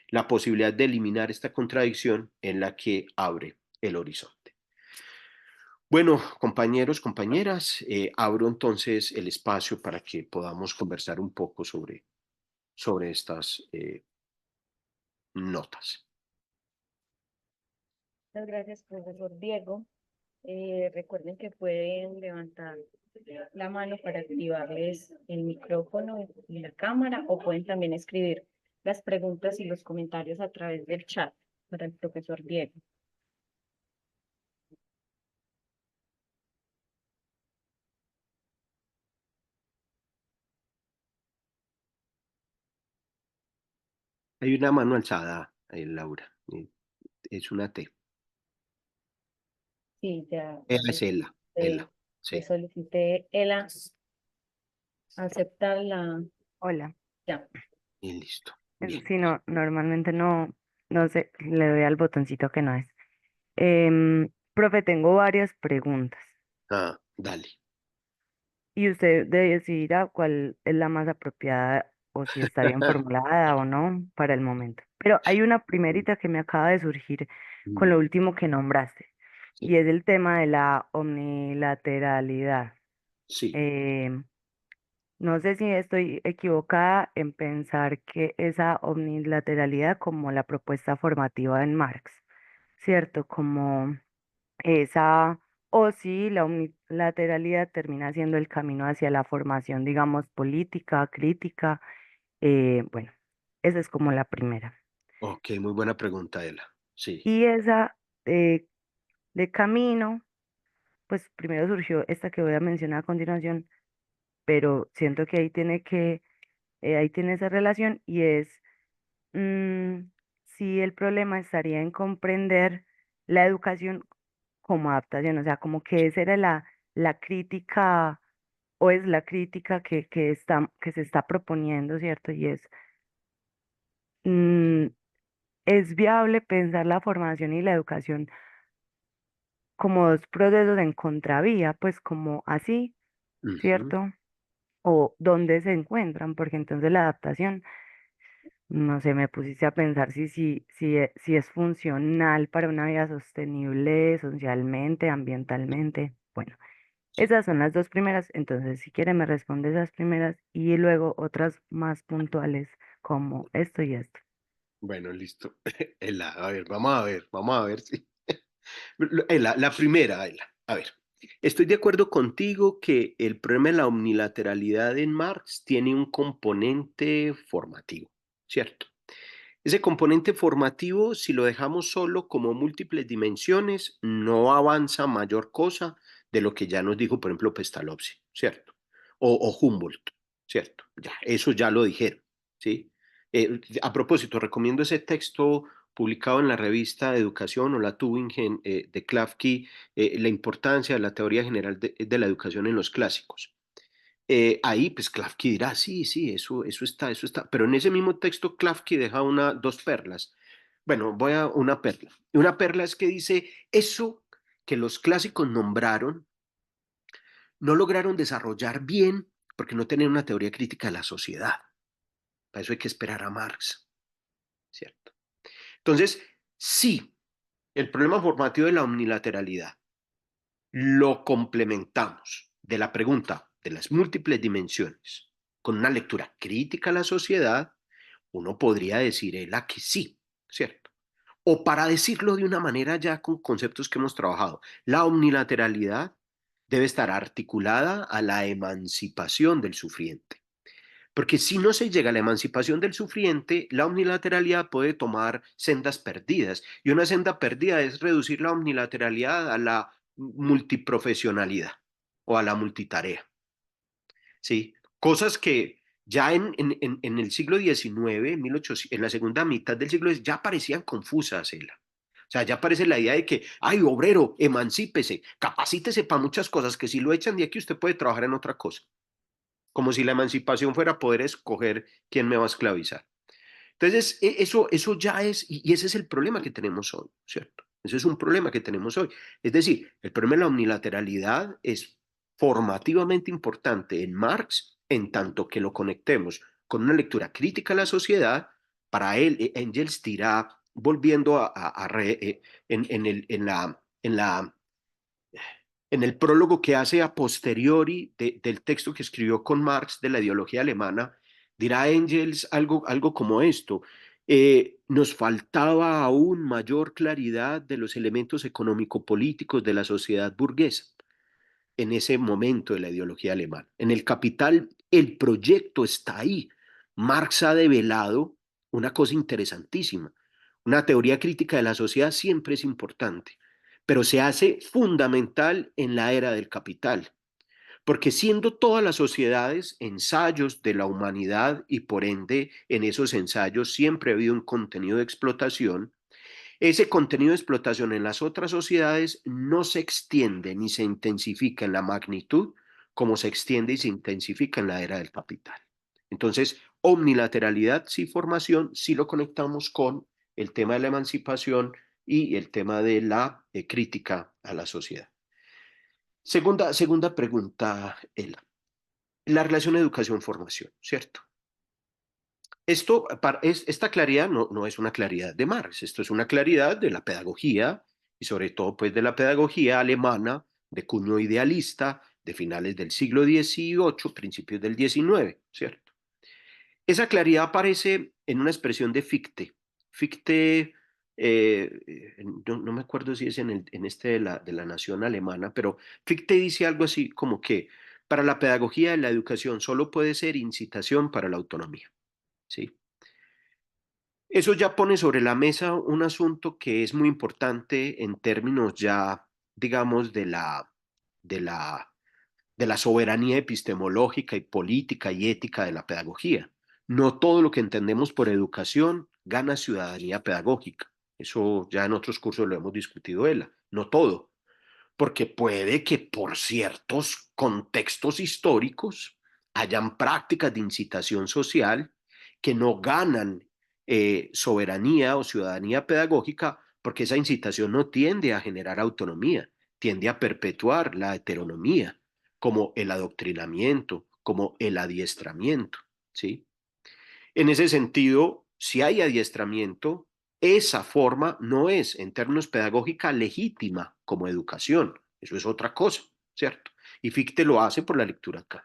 la posibilidad de eliminar esta contradicción en la que abre el horizonte. Bueno, compañeros, compañeras, abro entonces el espacio para que podamos conversar un poco sobre estas notas. Muchas gracias, profesor Diego. Recuerden que pueden levantar la mano para activarles el micrófono y la cámara o pueden también escribir las preguntas y los comentarios a través del chat para el profesor Diego. Hay una mano alzada, Laura. Es una T. Sí, ya Es Ela, le, Ela. le Sí, solicité Ela aceptar la... Hola. Ya. y listo. Bien. Sí, no, normalmente no sé, le doy al botoncito que no es. Profe, tengo varias preguntas Ah, dale. y usted debe decidir cuál es la más apropiada o si está bien formulada o no para el momento. Pero hay una primerita que me acaba de surgir con lo último que nombraste Sí, y es el tema de la omnilateralidad. sí. Em, No sé si estoy equivocada en pensar que esa omnilateralidad como la propuesta formativa en Marx, ¿cierto? Como esa, o si la omnilateralidad termina siendo el camino hacia la formación, digamos, política, crítica. Bueno, esa es como la primera. Ok, muy buena pregunta, Ela. Sí. Y esa de camino, pues primero surgió esta que voy a mencionar a continuación, pero siento que ahí tiene esa relación y es Mm, sí, el problema estaría en comprender la educación como adaptación, o sea, como que esa era la crítica o es la crítica que se está proponiendo, ¿cierto? Y mm, es viable pensar la formación y la educación como dos procesos en contravía, pues como así, Ujú. ¿cierto? O dónde se encuentran, porque entonces la adaptación, no sé, me pusiste a pensar si es funcional para una vida sostenible socialmente, ambientalmente. Bueno, esas son las dos primeras, entonces si quiere me responde esas primeras y luego otras más puntuales como esto y esto. Bueno, listo. A ver, vamos a ver si. La primera, Ela, a ver. Estoy de acuerdo contigo que el problema de la omnilateralidad en Marx tiene un componente formativo, ¿cierto? Ese componente formativo, si lo dejamos solo como múltiples dimensiones, no avanza mayor cosa de lo que ya nos dijo, por ejemplo, Pestalozzi, ¿cierto? O Humboldt, ¿cierto? Ya, eso ya lo dijeron, ¿sí? A propósito, recomiendo ese texto publicado en la revista de Educación o la Tübingen de Klafki, La importancia de la teoría general de la educación en los clásicos. Ahí, pues Klafki dirá, sí, sí, eso está. Pero en ese mismo texto, Klafki deja dos perlas. Bueno, voy a una perla. Y una perla es que dice, eso que los clásicos nombraron, no lograron desarrollar bien porque no tenían una teoría crítica de la sociedad. Para eso hay que esperar a Marx, ¿cierto? Entonces, sí, el problema formativo de la omnilateralidad lo complementamos de la pregunta de las múltiples dimensiones con una lectura crítica a la sociedad, uno podría decir que sí, ¿cierto? O para decirlo de una manera ya con conceptos que hemos trabajado, la omnilateralidad debe estar articulada a la emancipación del sufriente. Porque si no se llega a la emancipación del sufriente, la omnilateralidad puede tomar sendas perdidas. Y una senda perdida es reducir la omnilateralidad a la multiprofesionalidad o a la multitarea. ¿Sí? Cosas que ya en el siglo XIX, 1800, en la segunda mitad del siglo XIX, ya parecían confusas, Ela. O sea, ya aparece la idea de que, ay, obrero, emancípese, capacítese para muchas cosas, que si lo echan de aquí usted puede trabajar en otra cosa, como si la emancipación fuera poder escoger quién me va a esclavizar. Entonces, eso ya es, y ese es el problema que tenemos hoy, ¿cierto? Ese es un problema que tenemos hoy. Es decir, el problema de la unilateralidad es formativamente importante en Marx, en tanto que lo conectemos con una lectura crítica a la sociedad. Para él, Engels dirá, volviendo en el prólogo que hace a posteriori del texto que escribió con Marx de la ideología alemana, dirá Engels algo como esto. Nos faltaba aún mayor claridad de los elementos económico-políticos de la sociedad burguesa en ese momento de la ideología alemana. En el Capital, el proyecto está ahí. Marx ha develado una cosa interesantísima. Una teoría crítica de la sociedad siempre es importante, pero se hace fundamental en la era del capital, porque siendo todas las sociedades ensayos de la humanidad y por ende en esos ensayos siempre ha habido un contenido de explotación, ese contenido de explotación en las otras sociedades no se extiende ni se intensifica en la magnitud como se extiende y se intensifica en la era del capital. Entonces, omnilateralidad, sí, formación, sí lo conectamos con el tema de la emancipación y el tema de la crítica a la sociedad. Segunda pregunta, Ela. La relación educación-formación, ¿cierto? Esta claridad no es una claridad de Marx, esto es una claridad de la pedagogía y sobre todo pues de la pedagogía alemana de cuño idealista de finales del siglo XVIII, principios del XIX, ¿cierto? Esa claridad aparece en una expresión de Fichte. Fichte, no me acuerdo si es en este de la nación alemana, pero Fichte dice algo así como que para la pedagogía la educación solo puede ser incitación para la autonomía, ¿sí? Eso ya pone sobre la mesa un asunto que es muy importante en términos ya, digamos, de la, de la soberanía epistemológica y política y ética de la pedagogía. No todo lo que entendemos por educación gana ciudadanía pedagógica. Eso ya en otros cursos lo hemos discutido, Ela. No todo, porque puede que por ciertos contextos históricos hayan prácticas de incitación social que no ganan soberanía o ciudadanía pedagógica, porque esa incitación no tiende a generar autonomía, tiende a perpetuar la heteronomía, como el adoctrinamiento, como el adiestramiento, ¿sí? En ese sentido, si hay adiestramiento, esa forma no es, en términos pedagógica, legítima como educación. Eso es otra cosa, ¿cierto? Y Fichte lo hace por la lectura Kant.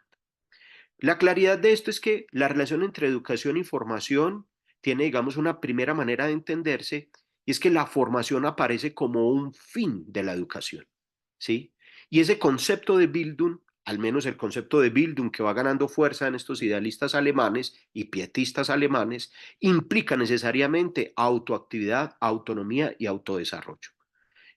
La claridad de esto es que la relación entre educación y formación tiene, digamos, una primera manera de entenderse, y es que la formación aparece como un fin de la educación, ¿sí? Y ese concepto de Bildung, al menos el concepto de Bildung que va ganando fuerza en estos idealistas alemanes y pietistas alemanes, implica necesariamente autoactividad, autonomía y autodesarrollo.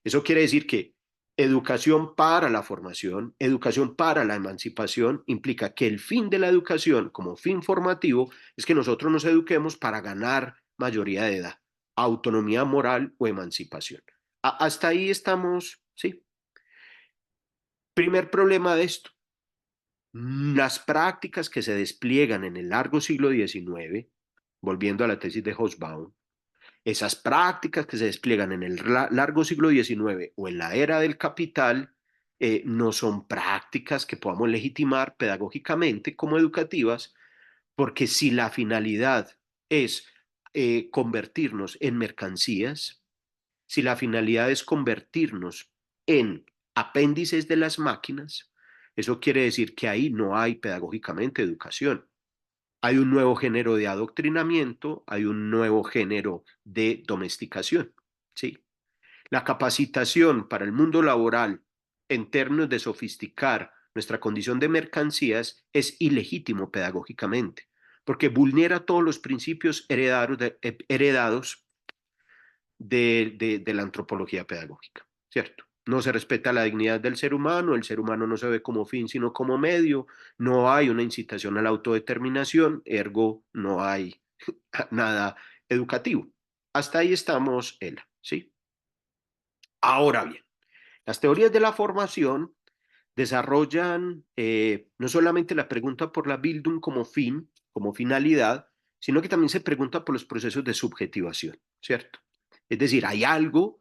Eso quiere decir que educación para la formación, educación para la emancipación, implica que el fin de la educación como fin formativo es que nosotros nos eduquemos para ganar mayoría de edad, autonomía moral o emancipación. Hasta ahí estamos, ¿sí? Primer problema de esto. Las prácticas que se despliegan en el largo siglo XIX, volviendo a la tesis de Hobsbawm, esas prácticas que se despliegan en el largo siglo XIX o en la era del capital no son prácticas que podamos legitimar pedagógicamente como educativas, porque si la finalidad es convertirnos en mercancías, si la finalidad es convertirnos en apéndices de las máquinas, eso quiere decir que ahí no hay pedagógicamente educación. Hay un nuevo género de adoctrinamiento, hay un nuevo género de domesticación, ¿sí? La capacitación para el mundo laboral en términos de sofisticar nuestra condición de mercancías es ilegítimo pedagógicamente, porque vulnera todos los principios heredados de la antropología pedagógica, ¿cierto? No se respeta la dignidad del ser humano, el ser humano no se ve como fin, sino como medio, no hay una incitación a la autodeterminación, ergo no hay nada educativo. Hasta ahí estamos, Ela, ¿sí? Ahora bien, las teorías de la formación desarrollan no solamente la pregunta por la Bildung como fin, como finalidad, sino que también se pregunta por los procesos de subjetivación, ¿cierto? Es decir, hay algo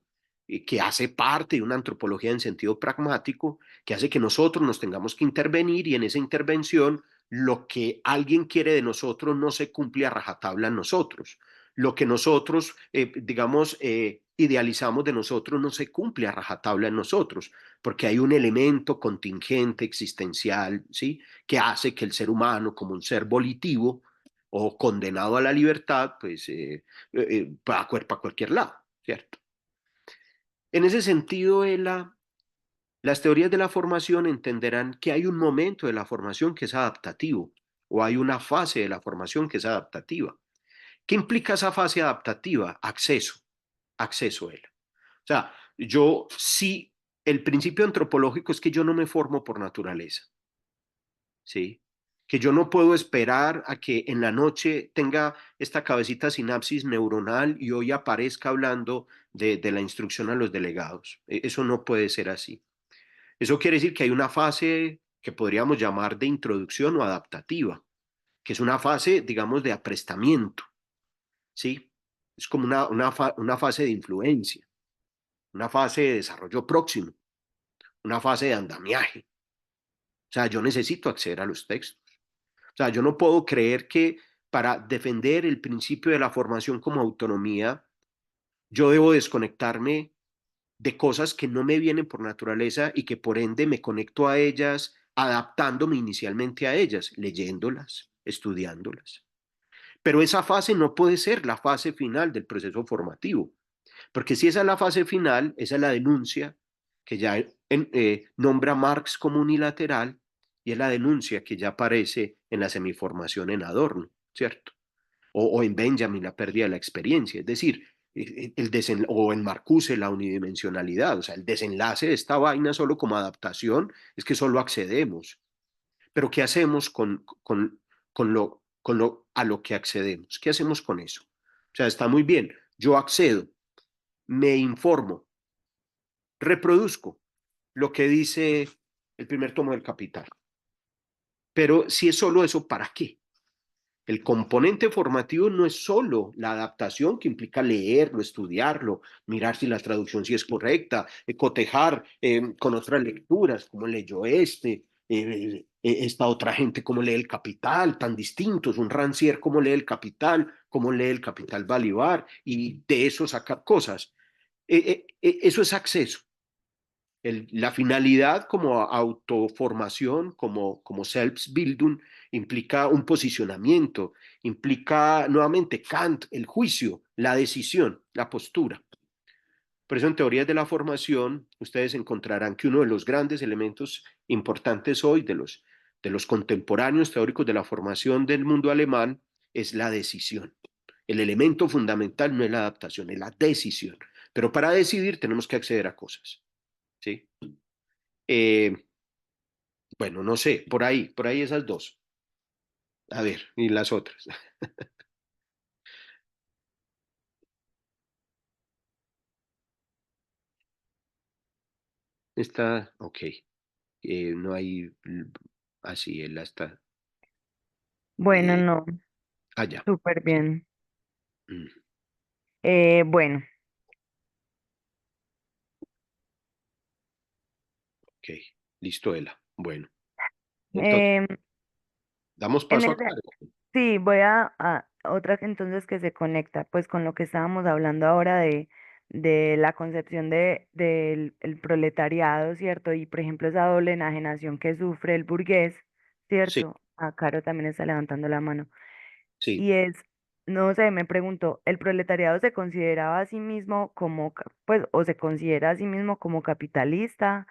que hace parte de una antropología en sentido pragmático, que hace que nosotros nos tengamos que intervenir y en esa intervención lo que alguien quiere de nosotros no se cumple a rajatabla en nosotros. Lo que nosotros, digamos, idealizamos de nosotros no se cumple a rajatabla en nosotros, porque hay un elemento contingente, existencial, ¿sí? Que hace que el ser humano, como un ser volitivo o condenado a la libertad, pues pueda cuerpo a cualquier lado, ¿cierto? En ese sentido, las teorías de la formación entenderán que hay un momento de la formación que es adaptativo o hay una fase de la formación que es adaptativa. ¿Qué implica esa fase adaptativa? Acceso, Ela. O sea, yo sí, el principio antropológico es que yo no me formo por naturaleza, ¿sí? Que yo no puedo esperar a que en la noche tenga esta cabecita sinapsis neuronal y hoy aparezca hablando de la instrucción a los delegados. Eso no puede ser así. Eso quiere decir que hay una fase que podríamos llamar de introducción o adaptativa, que es una fase, digamos, de aprestamiento, ¿sí? Es como una fase de influencia, una fase de desarrollo próximo, una fase de andamiaje. O sea, yo necesito acceder a los textos. O sea, yo no puedo creer que para defender el principio de la formación como autonomía, yo debo desconectarme de cosas que no me vienen por naturaleza y que por ende me conecto a ellas adaptándome inicialmente a ellas, leyéndolas, estudiándolas. Pero esa fase no puede ser la fase final del proceso formativo, porque si esa es la fase final, esa es la denuncia que ya nombra Marx como unilateral y es la denuncia que ya aparece en la semiformación en Adorno, ¿cierto? O en Benjamin la pérdida de la experiencia, es decir, o en Marcuse la unidimensionalidad, o sea, el desenlace de esta vaina solo como adaptación es que solo accedemos. Pero ¿qué hacemos a lo que accedemos? ¿Qué hacemos con eso? O sea, está muy bien. Yo accedo, me informo, reproduzco lo que dice el primer tomo del Capital. Pero si es solo eso, ¿para qué? El componente formativo no es solo la adaptación que implica leerlo, estudiarlo, mirar si la traducción sí es correcta, cotejar con otras lecturas, cómo leyó esta otra gente, cómo lee el Capital, tan distintos, un Rancière cómo lee el Capital Balibar, y de eso sacar cosas. Eso es acceso. La finalidad como autoformación, como Selbstbildung, implica un posicionamiento, implica nuevamente Kant, el juicio, la decisión, la postura. Por eso en teorías de la formación, ustedes encontrarán que uno de los grandes elementos importantes hoy de los contemporáneos teóricos de la formación del mundo alemán es la decisión. El elemento fundamental no es la adaptación, es la decisión. Pero para decidir tenemos que acceder a cosas. ¿Sí? Eh, bueno, no sé, por ahí esas dos. A ver, y las otras. Está, ok. No hay, así, él está. Bueno, Eh, no, allá. súper Sí. bien. Mm, Bueno, ok, listo, Ela. Bueno, entonces, em, damos en paso a ese, Caro. sí, voy a otra que entonces que se conecta, pues con lo que estábamos hablando ahora de la concepción del el proletariado, ¿cierto? Y por ejemplo esa doble enajenación que sufre el burgués, Sí, ¿cierto? A Caro también está levantando la mano. sí, Y es, no sé, me pregunto, ¿el proletariado se consideraba a sí mismo como, pues, o se considera a sí mismo como capitalista?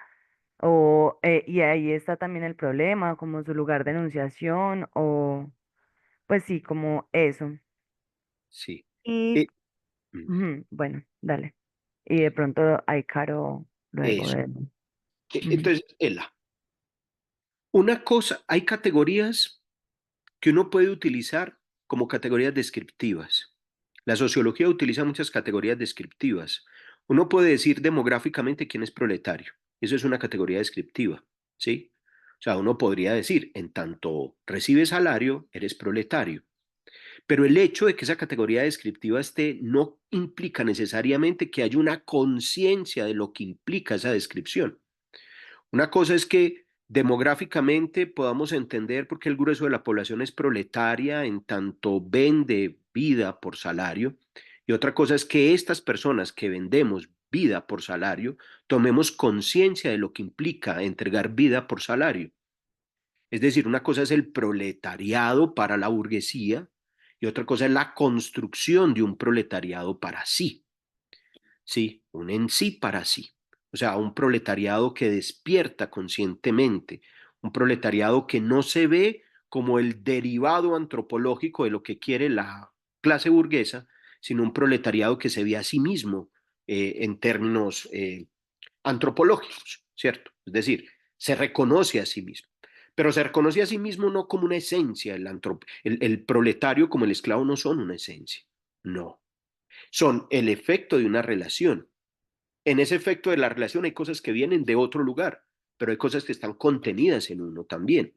O, y ahí está también el problema, como su lugar de enunciación, o pues sí, como eso. sí. Y, Eh, mm, bueno, dale. Y de pronto hay Caro luego eso. de... ujú. Entonces, Ela, una cosa, hay categorías que uno puede utilizar como categorías descriptivas. La sociología utiliza muchas categorías descriptivas. Uno puede decir demográficamente quién es proletario. Eso es una categoría descriptiva, ¿sí? O sea, uno podría decir, en tanto recibes salario, eres proletario. Pero el hecho de que esa categoría descriptiva esté no implica necesariamente que haya una conciencia de lo que implica esa descripción. Una cosa es que demográficamente podamos entender por qué el grueso de la población es proletaria en tanto vende vida por salario. Y otra cosa es que estas personas que vendemos vida por salario tomemos conciencia de lo que implica entregar vida por salario. Es decir, una cosa es el proletariado para la burguesía y otra cosa es la construcción de un proletariado para sí. Sí, un en sí para sí. O sea, un proletariado que despierta conscientemente, un proletariado que no se ve como el derivado antropológico de lo que quiere la clase burguesa, sino un proletariado que se ve a sí mismo en términos antropológicos, ¿cierto? Es decir, se reconoce a sí mismo. Pero se reconoce a sí mismo no como una esencia. El proletario como el esclavo no son una esencia. No. Son el efecto de una relación. En ese efecto de la relación hay cosas que vienen de otro lugar, pero hay cosas que están contenidas en uno también.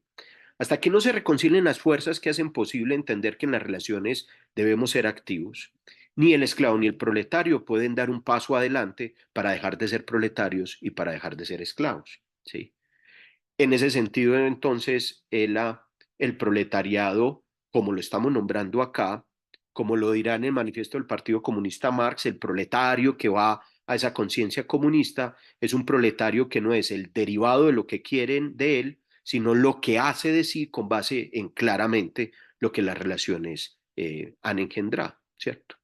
Hasta que no se reconcilien las fuerzas que hacen posible entender que en las relaciones debemos ser activos, ni el esclavo ni el proletario pueden dar un paso adelante para dejar de ser proletarios y para dejar de ser esclavos. ¿Sí? En ese sentido, entonces, el proletariado, como lo estamos nombrando acá, como lo dirá en el manifiesto del Partido Comunista Marx, el proletario que va a esa conciencia comunista es un proletario que no es el derivado de lo que quieren de él, sino lo que hace de sí con base en claramente lo que las relaciones han engendrado, ¿cierto?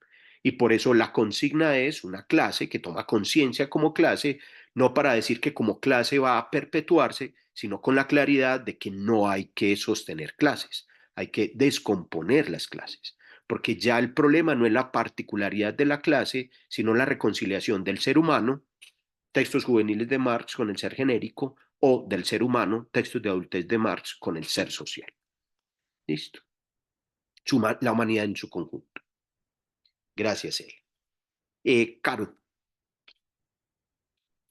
Y por eso la consigna es una clase que toma conciencia como clase, no para decir que como clase va a perpetuarse, sino con la claridad de que no hay que sostener clases, hay que descomponer las clases, porque ya el problema no es la particularidad de la clase, sino la reconciliación del ser humano, textos juveniles de Marx con el ser genérico, o del ser humano, textos de adultez de Marx con el ser social. Listo. La humanidad en su conjunto. Gracias, Eli.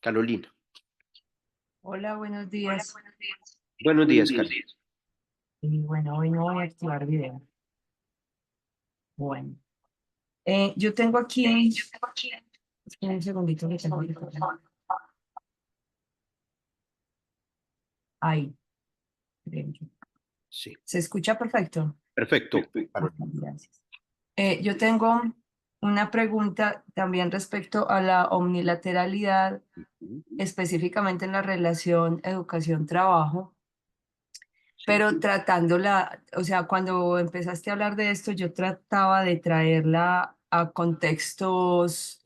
Carolina. Hola, buenos días. Buenos días, Carolina. Y bueno, hoy no voy a activar video. Bueno, yo tengo aquí, espera un segundito que tengo que cortar. Ahí, creo yo. Sí, ¿Se escucha perfecto? perfecto. Ok, gracias. Yo tengo una pregunta también respecto a la omnilateralidad, específicamente en la relación educación-trabajo. Pero tratándola, o sea, cuando empezaste a hablar de esto, yo trataba de traerla a contextos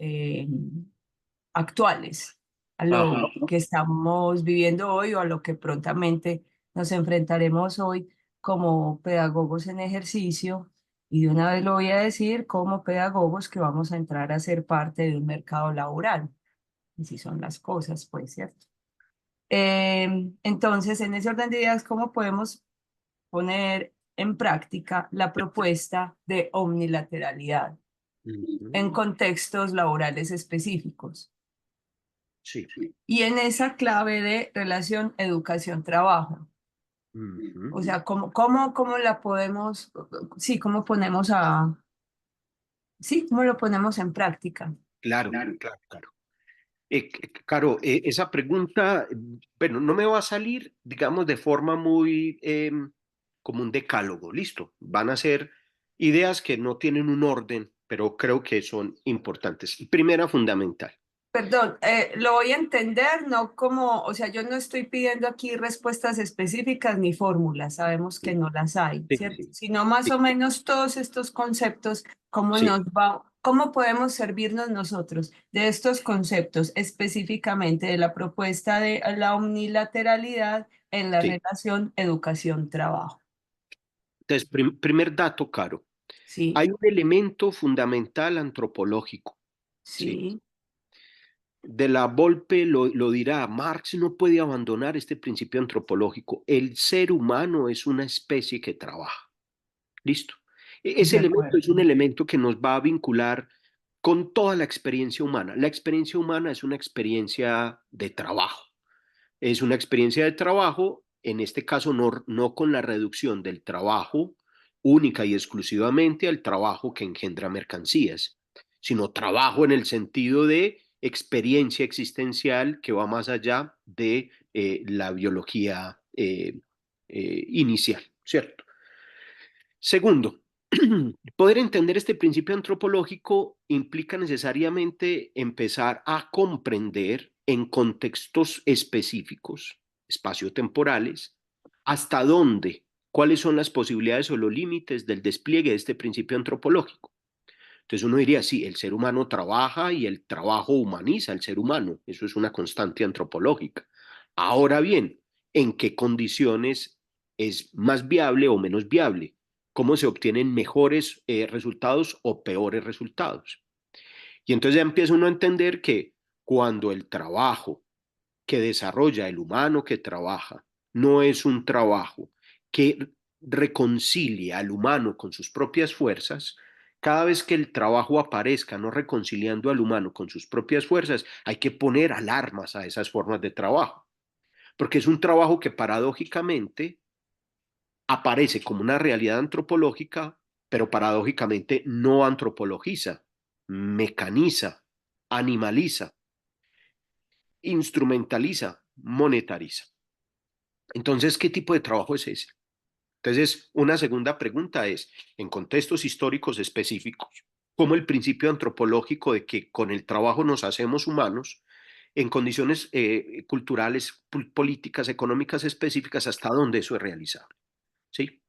actuales, a lo Ajá. que estamos viviendo hoy o a lo que prontamente nos enfrentaremos hoy como pedagogos en ejercicio. Y de una vez lo voy a decir, como pedagogos que vamos a entrar a ser parte de un mercado laboral. Así son las cosas, pues, ¿cierto? Entonces, en ese orden de ideas, ¿cómo podemos poner en práctica la propuesta de omnilateralidad en Ujú. contextos laborales específicos? Sí. Y en esa clave de relación educación-trabajo. Ujú. O sea, ¿cómo la podemos, sí, cómo lo ponemos en práctica? Claro, claro. Caro, esa pregunta, bueno, no me va a salir, digamos, de forma muy como un decálogo, listo. Van a ser ideas que no tienen un orden, pero creo que son importantes. Primera, fundamental. Perdón, lo voy a entender, no como, o sea, yo no estoy pidiendo aquí respuestas específicas ni fórmulas, sabemos que Sí, no las hay, sí, ¿cierto? sí, Sino más sí, o menos todos estos conceptos, sí, cómo podemos servirnos nosotros de estos conceptos, específicamente de la propuesta de la unilateralidad en la sí. relación educación-trabajo. Entonces, primer dato, Caro. Sí, Hay un elemento fundamental antropológico, ¿sí? sí, De la Volpe lo dirá, Marx no puede abandonar este principio antropológico. El ser humano es una especie que trabaja. Listo. Ese de elemento es un acuerdo. elemento que nos va a vincular con toda la experiencia humana. La experiencia humana es una experiencia de trabajo. Es una experiencia de trabajo, en este caso no con la reducción del trabajo única y exclusivamente al trabajo que engendra mercancías, sino trabajo en el sentido de experiencia existencial que va más allá de la biología inicial, ¿cierto? Segundo, poder entender este principio antropológico implica necesariamente empezar a comprender en contextos específicos, espaciotemporales, hasta dónde, cuáles son las posibilidades o los límites del despliegue de este principio antropológico. Entonces uno diría, sí, el ser humano trabaja y el trabajo humaniza al ser humano, eso es una constante antropológica. Ahora bien, ¿en qué condiciones es más viable o menos viable? ¿Cómo se obtienen mejores resultados o peores resultados? Y entonces ya empieza uno a entender que cuando el trabajo que desarrolla el humano que trabaja no es un trabajo que reconcilia al humano con sus propias fuerzas, cada vez que el trabajo aparezca no reconciliando al humano con sus propias fuerzas, hay que poner alarmas a esas formas de trabajo, porque es un trabajo que paradójicamente aparece como una realidad antropológica, pero paradójicamente no antropologiza, mecaniza, animaliza, instrumentaliza, monetariza. Entonces, ¿qué tipo de trabajo es ese? Entonces, una segunda pregunta es, en contextos históricos específicos, ¿cómo el principio antropológico de que con el trabajo nos hacemos humanos, en condiciones culturales, políticas, económicas específicas, hasta dónde eso es realizable? ¿Sí?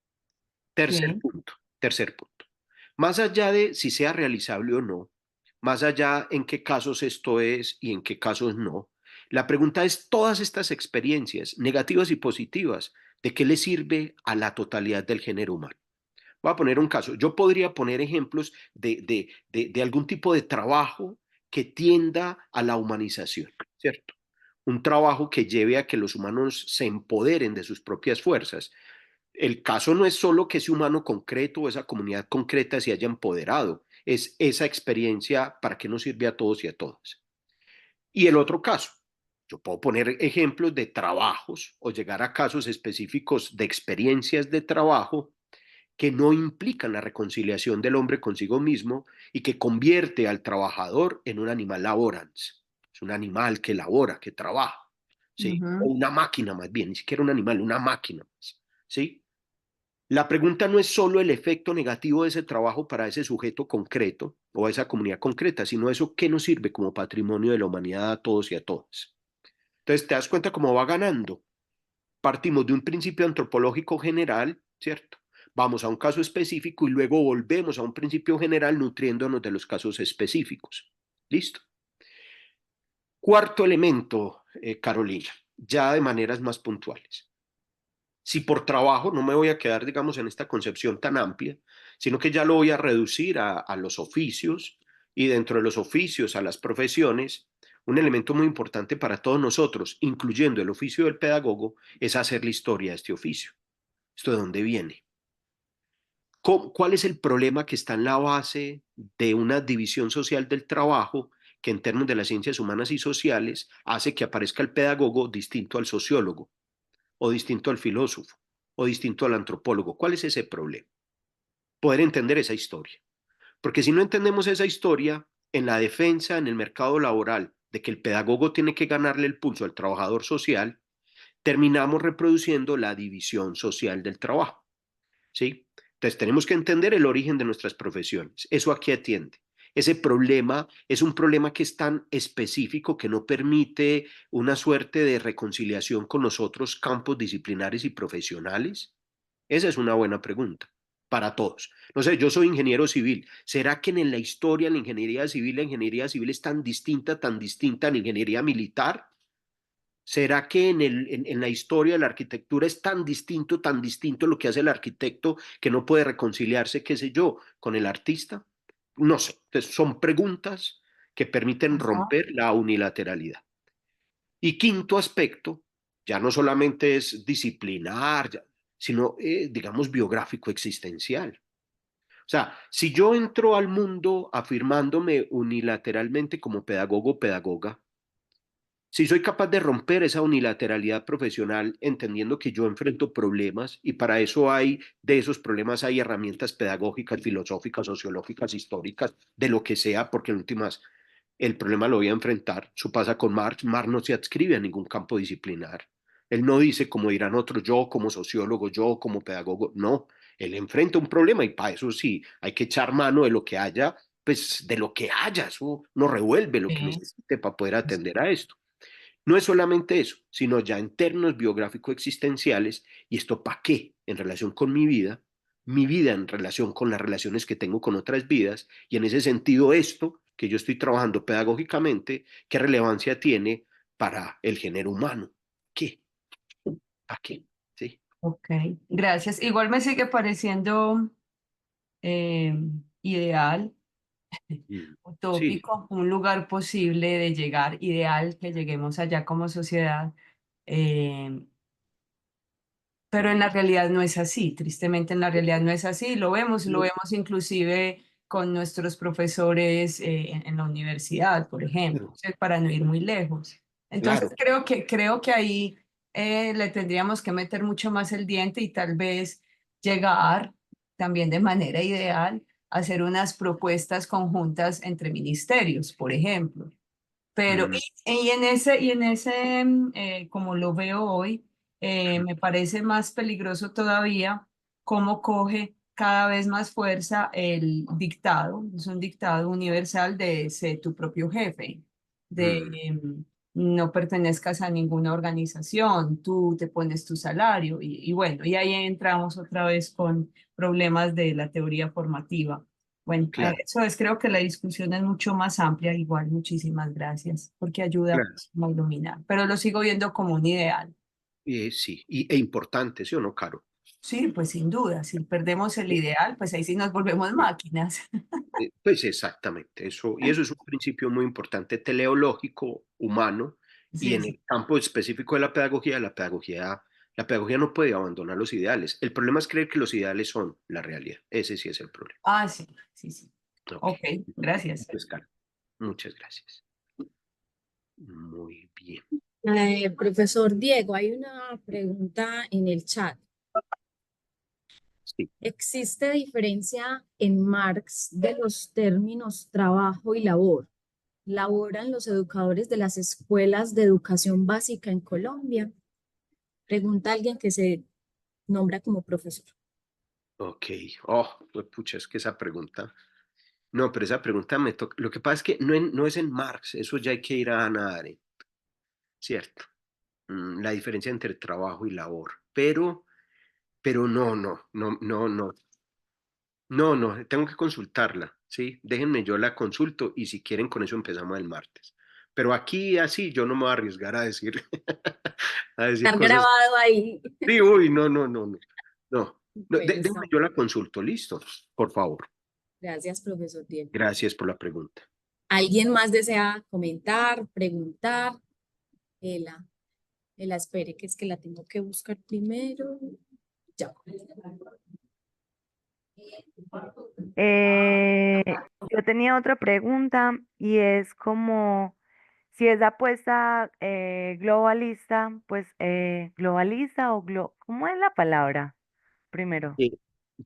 Tercer Sí, punto, tercer punto. Más allá de si sea realizable o no, más allá en qué casos esto es y en qué casos no, la pregunta es todas estas experiencias, negativas y positivas, ¿de qué le sirve a la totalidad del género humano? Voy a poner un caso. Yo podría poner ejemplos de algún tipo de trabajo que tienda a la humanización, ¿cierto? Un trabajo que lleve a que los humanos se empoderen de sus propias fuerzas. El caso no es solo que ese humano concreto o esa comunidad concreta se haya empoderado, es esa experiencia para qué nos sirve a todos y a todas. Y el otro caso, yo puedo poner ejemplos de trabajos o llegar a casos específicos de experiencias de trabajo que no implican la reconciliación del hombre consigo mismo y que convierte al trabajador en un animal laborans. Es un animal que labora, que trabaja, ¿sí? O Ujú. una máquina más bien, ni siquiera un animal, una máquina más, ¿sí? La pregunta no es solo el efecto negativo de ese trabajo para ese sujeto concreto o a esa comunidad concreta, sino eso que nos sirve como patrimonio de la humanidad a todos y a todas. Entonces, te das cuenta cómo va ganando. Partimos de un principio antropológico general, ¿cierto? Vamos a un caso específico y luego volvemos a un principio general nutriéndonos de los casos específicos. ¿Listo? Cuarto elemento, Carolina, ya de maneras más puntuales. Si por trabajo no me voy a quedar, digamos, en esta concepción tan amplia, sino que ya lo voy a reducir a los oficios y dentro de los oficios a las profesiones, un elemento muy importante para todos nosotros, incluyendo el oficio del pedagogo, es hacer la historia de este oficio. ¿Esto de dónde viene? ¿Cuál es el problema que está en la base de una división social del trabajo que en términos de las ciencias humanas y sociales hace que aparezca el pedagogo distinto al sociólogo o distinto al filósofo o distinto al antropólogo? ¿Cuál es ese problema? Poder entender esa historia. Porque si no entendemos esa historia, en la defensa, en el mercado laboral, de que el pedagogo tiene que ganarle el pulso al trabajador social, terminamos reproduciendo la división social del trabajo. ¿Sí? Entonces tenemos que entender el origen de nuestras profesiones. Eso aquí atiende. Ese problema es un problema que es tan específico que no permite una suerte de reconciliación con los otros campos disciplinares y profesionales. Esa es una buena pregunta para todos. No sé, yo soy ingeniero civil. ¿Será que en la historia la ingeniería civil es tan distinta a la ingeniería militar? ¿Será que en la historia de la arquitectura es tan distinto lo que hace el arquitecto que no puede reconciliarse, qué sé yo, con el artista? No sé. Entonces, son preguntas que permiten Ajá. romper la unilateralidad. Y quinto aspecto, ya no solamente es disciplinar, sino, digamos, biográfico existencial. O sea, si yo entro al mundo afirmándome unilateralmente como pedagogo o pedagoga, si soy capaz de romper esa unilateralidad profesional, entendiendo que yo enfrento problemas y para eso de esos problemas hay herramientas pedagógicas, filosóficas, sociológicas, históricas, de lo que sea, porque en últimas el problema lo voy a enfrentar. Eso pasa con Marx. Marx no se adscribe a ningún campo disciplinar. Él no dice, como dirán otros, yo como sociólogo, yo como pedagogo. No, él enfrenta un problema y para eso sí, hay que echar mano de lo que haya, pues de lo que haya. Eso no revuelve lo que Sí. necesite para poder atender a esto. No es solamente eso, sino ya en términos biográfico-existenciales, ¿y esto para qué? En relación con mi vida en relación con las relaciones que tengo con otras vidas, y en ese sentido esto que yo estoy trabajando pedagógicamente, ¿qué relevancia tiene para el género humano? ¿Qué? ¿Para qué? ¿Sí? Ok, gracias. Igual me sigue pareciendo eh, ideal, Sí, utópico, un lugar posible de llegar, ideal que lleguemos allá como sociedad, eh, pero en la realidad no es así, tristemente en la realidad no es así, lo vemos inclusive con nuestros profesores en la universidad, por ejemplo, ¿sí? Para no ir muy lejos. Entonces claro, creo que ahí le tendríamos que meter mucho más el diente y tal vez llegar también de manera ideal a hacer unas propuestas conjuntas entre ministerios, por ejemplo. Pero, mm, y en ese como lo veo hoy, me parece más peligroso todavía cómo coge cada vez más fuerza el dictado, es un dictado universal de ser tu propio jefe, de mm, no pertenezcas a ninguna organización, tú te pones tu salario y bueno, y ahí entramos otra vez con problemas de la teoría formativa. Bueno, claro, eso es, creo que la discusión es mucho más amplia, igual, muchísimas gracias, porque ayuda claro. pues, a iluminar, pero lo sigo viendo como un ideal. Sí, e importante, ¿sí o no, Caro? Sí, pues sin duda, si perdemos el ideal, pues ahí sí nos volvemos máquinas. Pues exactamente, eso, y eso es un principio muy importante teleológico, humano, y Sí, en sí. el campo específico de la pedagogía no puede abandonar los ideales. El problema es creer que los ideales son la realidad. Ese sí es el problema. Ah, sí, sí, sí. Ok, gracias. Pues, Carlos, muchas gracias. Muy bien. Profesor Diego, hay una pregunta en el chat. Sí. ¿Existe diferencia en Marx de los términos trabajo y labor? ¿Laboran los educadores de las escuelas de educación básica en Colombia? Pregunta alguien que se nombra como profesor. Ok. Oh, pues, pucha, es que esa pregunta. No, pero esa pregunta me toca. Lo que pasa es que no es en Marx, eso ya hay que ir a Hannah Arendt, ¿cierto? La diferencia entre trabajo y labor. Pero no, tengo que consultarla, ¿sí? Déjenme, yo la consulto y si quieren con eso empezamos el martes. Pero aquí así yo no me voy a arriesgar a decir, a decir Está cosas. grabado ahí. Sí, uy, no, Bueno, déjenme, está. yo la consulto, listo, por favor. Gracias, profesor Diego. Gracias por la pregunta. ¿Alguien más desea comentar, preguntar? Ela, espere, que es que la tengo que buscar primero. Ya. Eh, yo tenía otra pregunta y es como si es apuesta globalista, pues globalista o ¿cómo es la palabra? Primero, Eh,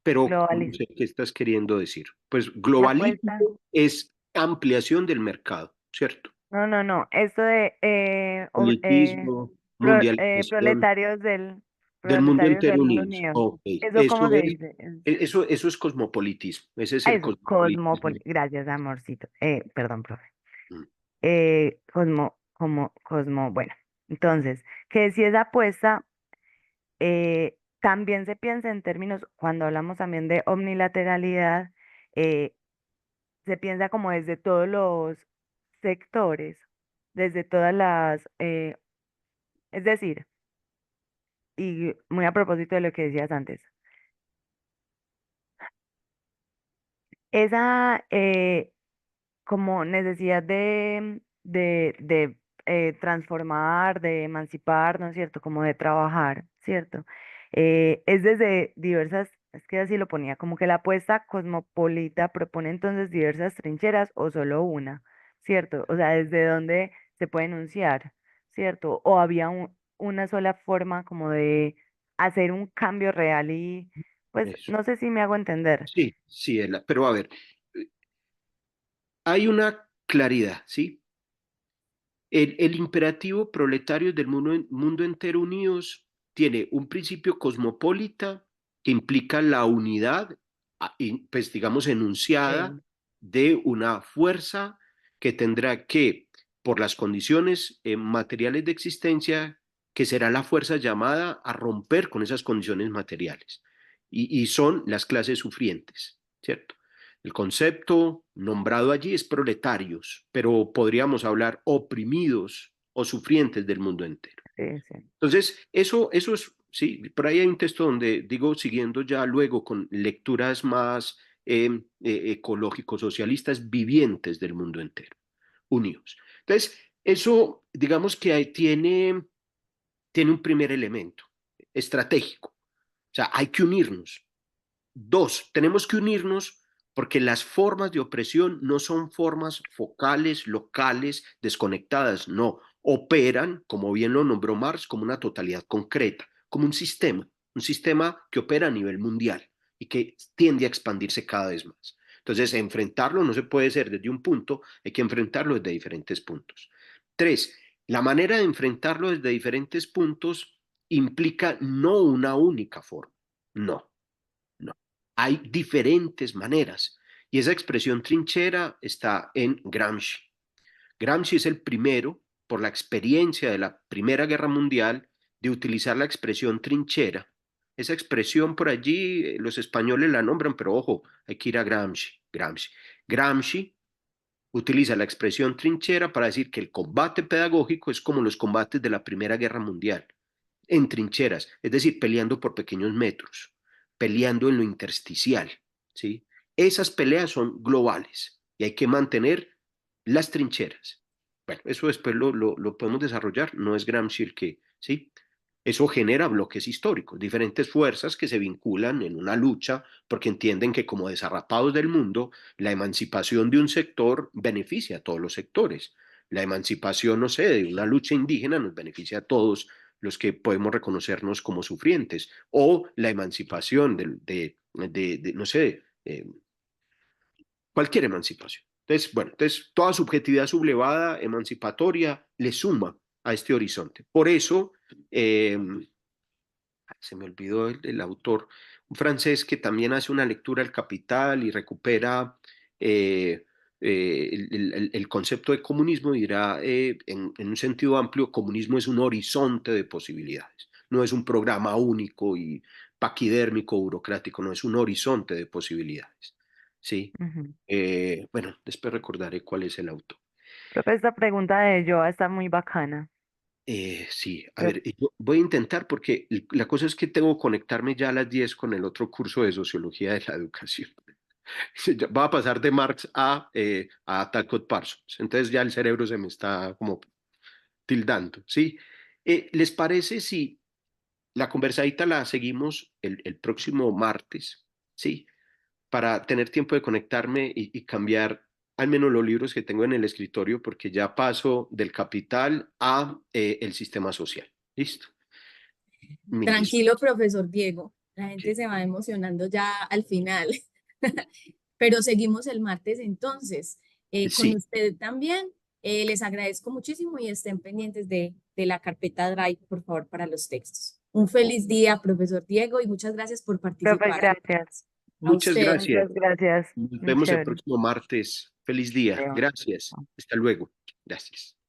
pero no globalista. sé qué estás queriendo decir. Pues La globalismo apuesta. es ampliación del mercado, ¿cierto? No, no, no. Esto de Politismo, mundialización del mundo proletarios entero del mundo unidos. unido. Ok, ¿Eso cómo se dice? eso es cosmopolitismo. Ese es el Eso, cosmopolitismo. Gracias, amorcito. Perdón, profe. Mm, Bueno. Entonces, que si es apuesta, también se piensa en términos, cuando hablamos también de omnilateralidad, eh, se piensa como desde todos los sectores, desde todas es decir, y muy a propósito de lo que decías antes, esa como necesidad de transformar, de emancipar, ¿no es cierto? Como de trabajar, ¿cierto? Es desde diversas, es que así lo ponía, como que la apuesta cosmopolita propone entonces diversas trincheras o solo una, ¿cierto? O sea, desde dónde se puede enunciar, ¿cierto? O había una sola forma como de hacer un cambio real y pues Eso. no sé si me hago entender. Sí, sí, pero a ver, hay una claridad, ¿sí? El imperativo proletario del mundo entero unidos tiene un principio cosmopolita que implica la unidad, pues digamos, enunciada Sí, de una fuerza que tendrá que, por las condiciones materiales de existencia, que será la fuerza llamada a romper con esas condiciones materiales. Y son las clases sufrientes, ¿cierto? El concepto nombrado allí es proletarios, pero podríamos hablar oprimidos o sufrientes del mundo entero. sí, sí. Entonces, eso es, sí, por ahí hay un texto donde digo, siguiendo ya luego con lecturas más ecológicos, socialistas, vivientes del mundo entero, unidos. Entonces, eso, digamos que tiene un primer elemento estratégico. O sea, hay que unirnos. Dos, tenemos que unirnos porque las formas de opresión no son formas focales, locales, desconectadas, no, operan, como bien lo nombró Marx, como una totalidad concreta, como un sistema que opera a nivel mundial y que tiende a expandirse cada vez más. Entonces, enfrentarlo no se puede ser desde un punto, hay que enfrentarlo desde diferentes puntos. Tres, la manera de enfrentarlo desde diferentes puntos implica no una única forma, no. No, hay diferentes maneras. Y esa expresión trinchera está en Gramsci. Gramsci es el primero, por la experiencia de la Primera Guerra Mundial, de utilizar la expresión trinchera. Esa expresión por allí, los españoles la nombran, pero ojo, hay que ir a Gramsci. Gramsci utiliza la expresión trinchera para decir que el combate pedagógico es como los combates de la Primera Guerra Mundial, en trincheras, es decir, peleando por pequeños metros, peleando en lo intersticial, ¿sí? Esas peleas son globales y hay que mantener las trincheras. Bueno, eso después lo podemos desarrollar, no es Gramsci el que, ¿sí? Eso genera bloques históricos, diferentes fuerzas que se vinculan en una lucha porque entienden que como desarrapados del mundo, la emancipación de un sector beneficia a todos los sectores. La emancipación, no sé, de una lucha indígena nos beneficia a todos los que podemos reconocernos como sufrientes, o la emancipación no sé, cualquier emancipación. Entonces, bueno, entonces toda subjetividad sublevada, emancipatoria, le suma a este horizonte. Por eso, se me olvidó el autor, un francés que también hace una lectura del Capital y recupera el concepto de comunismo, y dirá, en un sentido amplio, comunismo es un horizonte de posibilidades, no es un programa único y paquidérmico, burocrático, no es un horizonte de posibilidades. ¿Sí? Ujú. Bueno, después recordaré cuál es el autor. Profe, esta pregunta de Joa está muy bacana. Sí, a Pero, ver, yo voy a intentar porque la cosa es que tengo que conectarme ya a las 10 con el otro curso de Sociología de la Educación. Va a pasar de Marx a Talcott Parsons. Entonces ya el cerebro se me está como tildando, ¿sí? ¿Les parece si la conversadita la seguimos el próximo martes, ¿sí? Para tener tiempo de conectarme y cambiar al menos los libros que tengo en el escritorio, porque ya paso del Capital a el sistema social. ¿Listo? Mil Tranquilo, profesor Diego. La gente disculpas. se va emocionando ya al final. Pero seguimos el martes entonces. Con Sí, usted también. Les agradezco muchísimo y estén pendientes de la carpeta Drive, por favor, para los textos. Un feliz día, profesor Diego, y muchas gracias por profe, participar. gracias. A muchas usted. gracias. Muchas gracias. Nos Muy vemos el chévere. próximo martes. Feliz día. Creo. Gracias. Hasta luego. Gracias.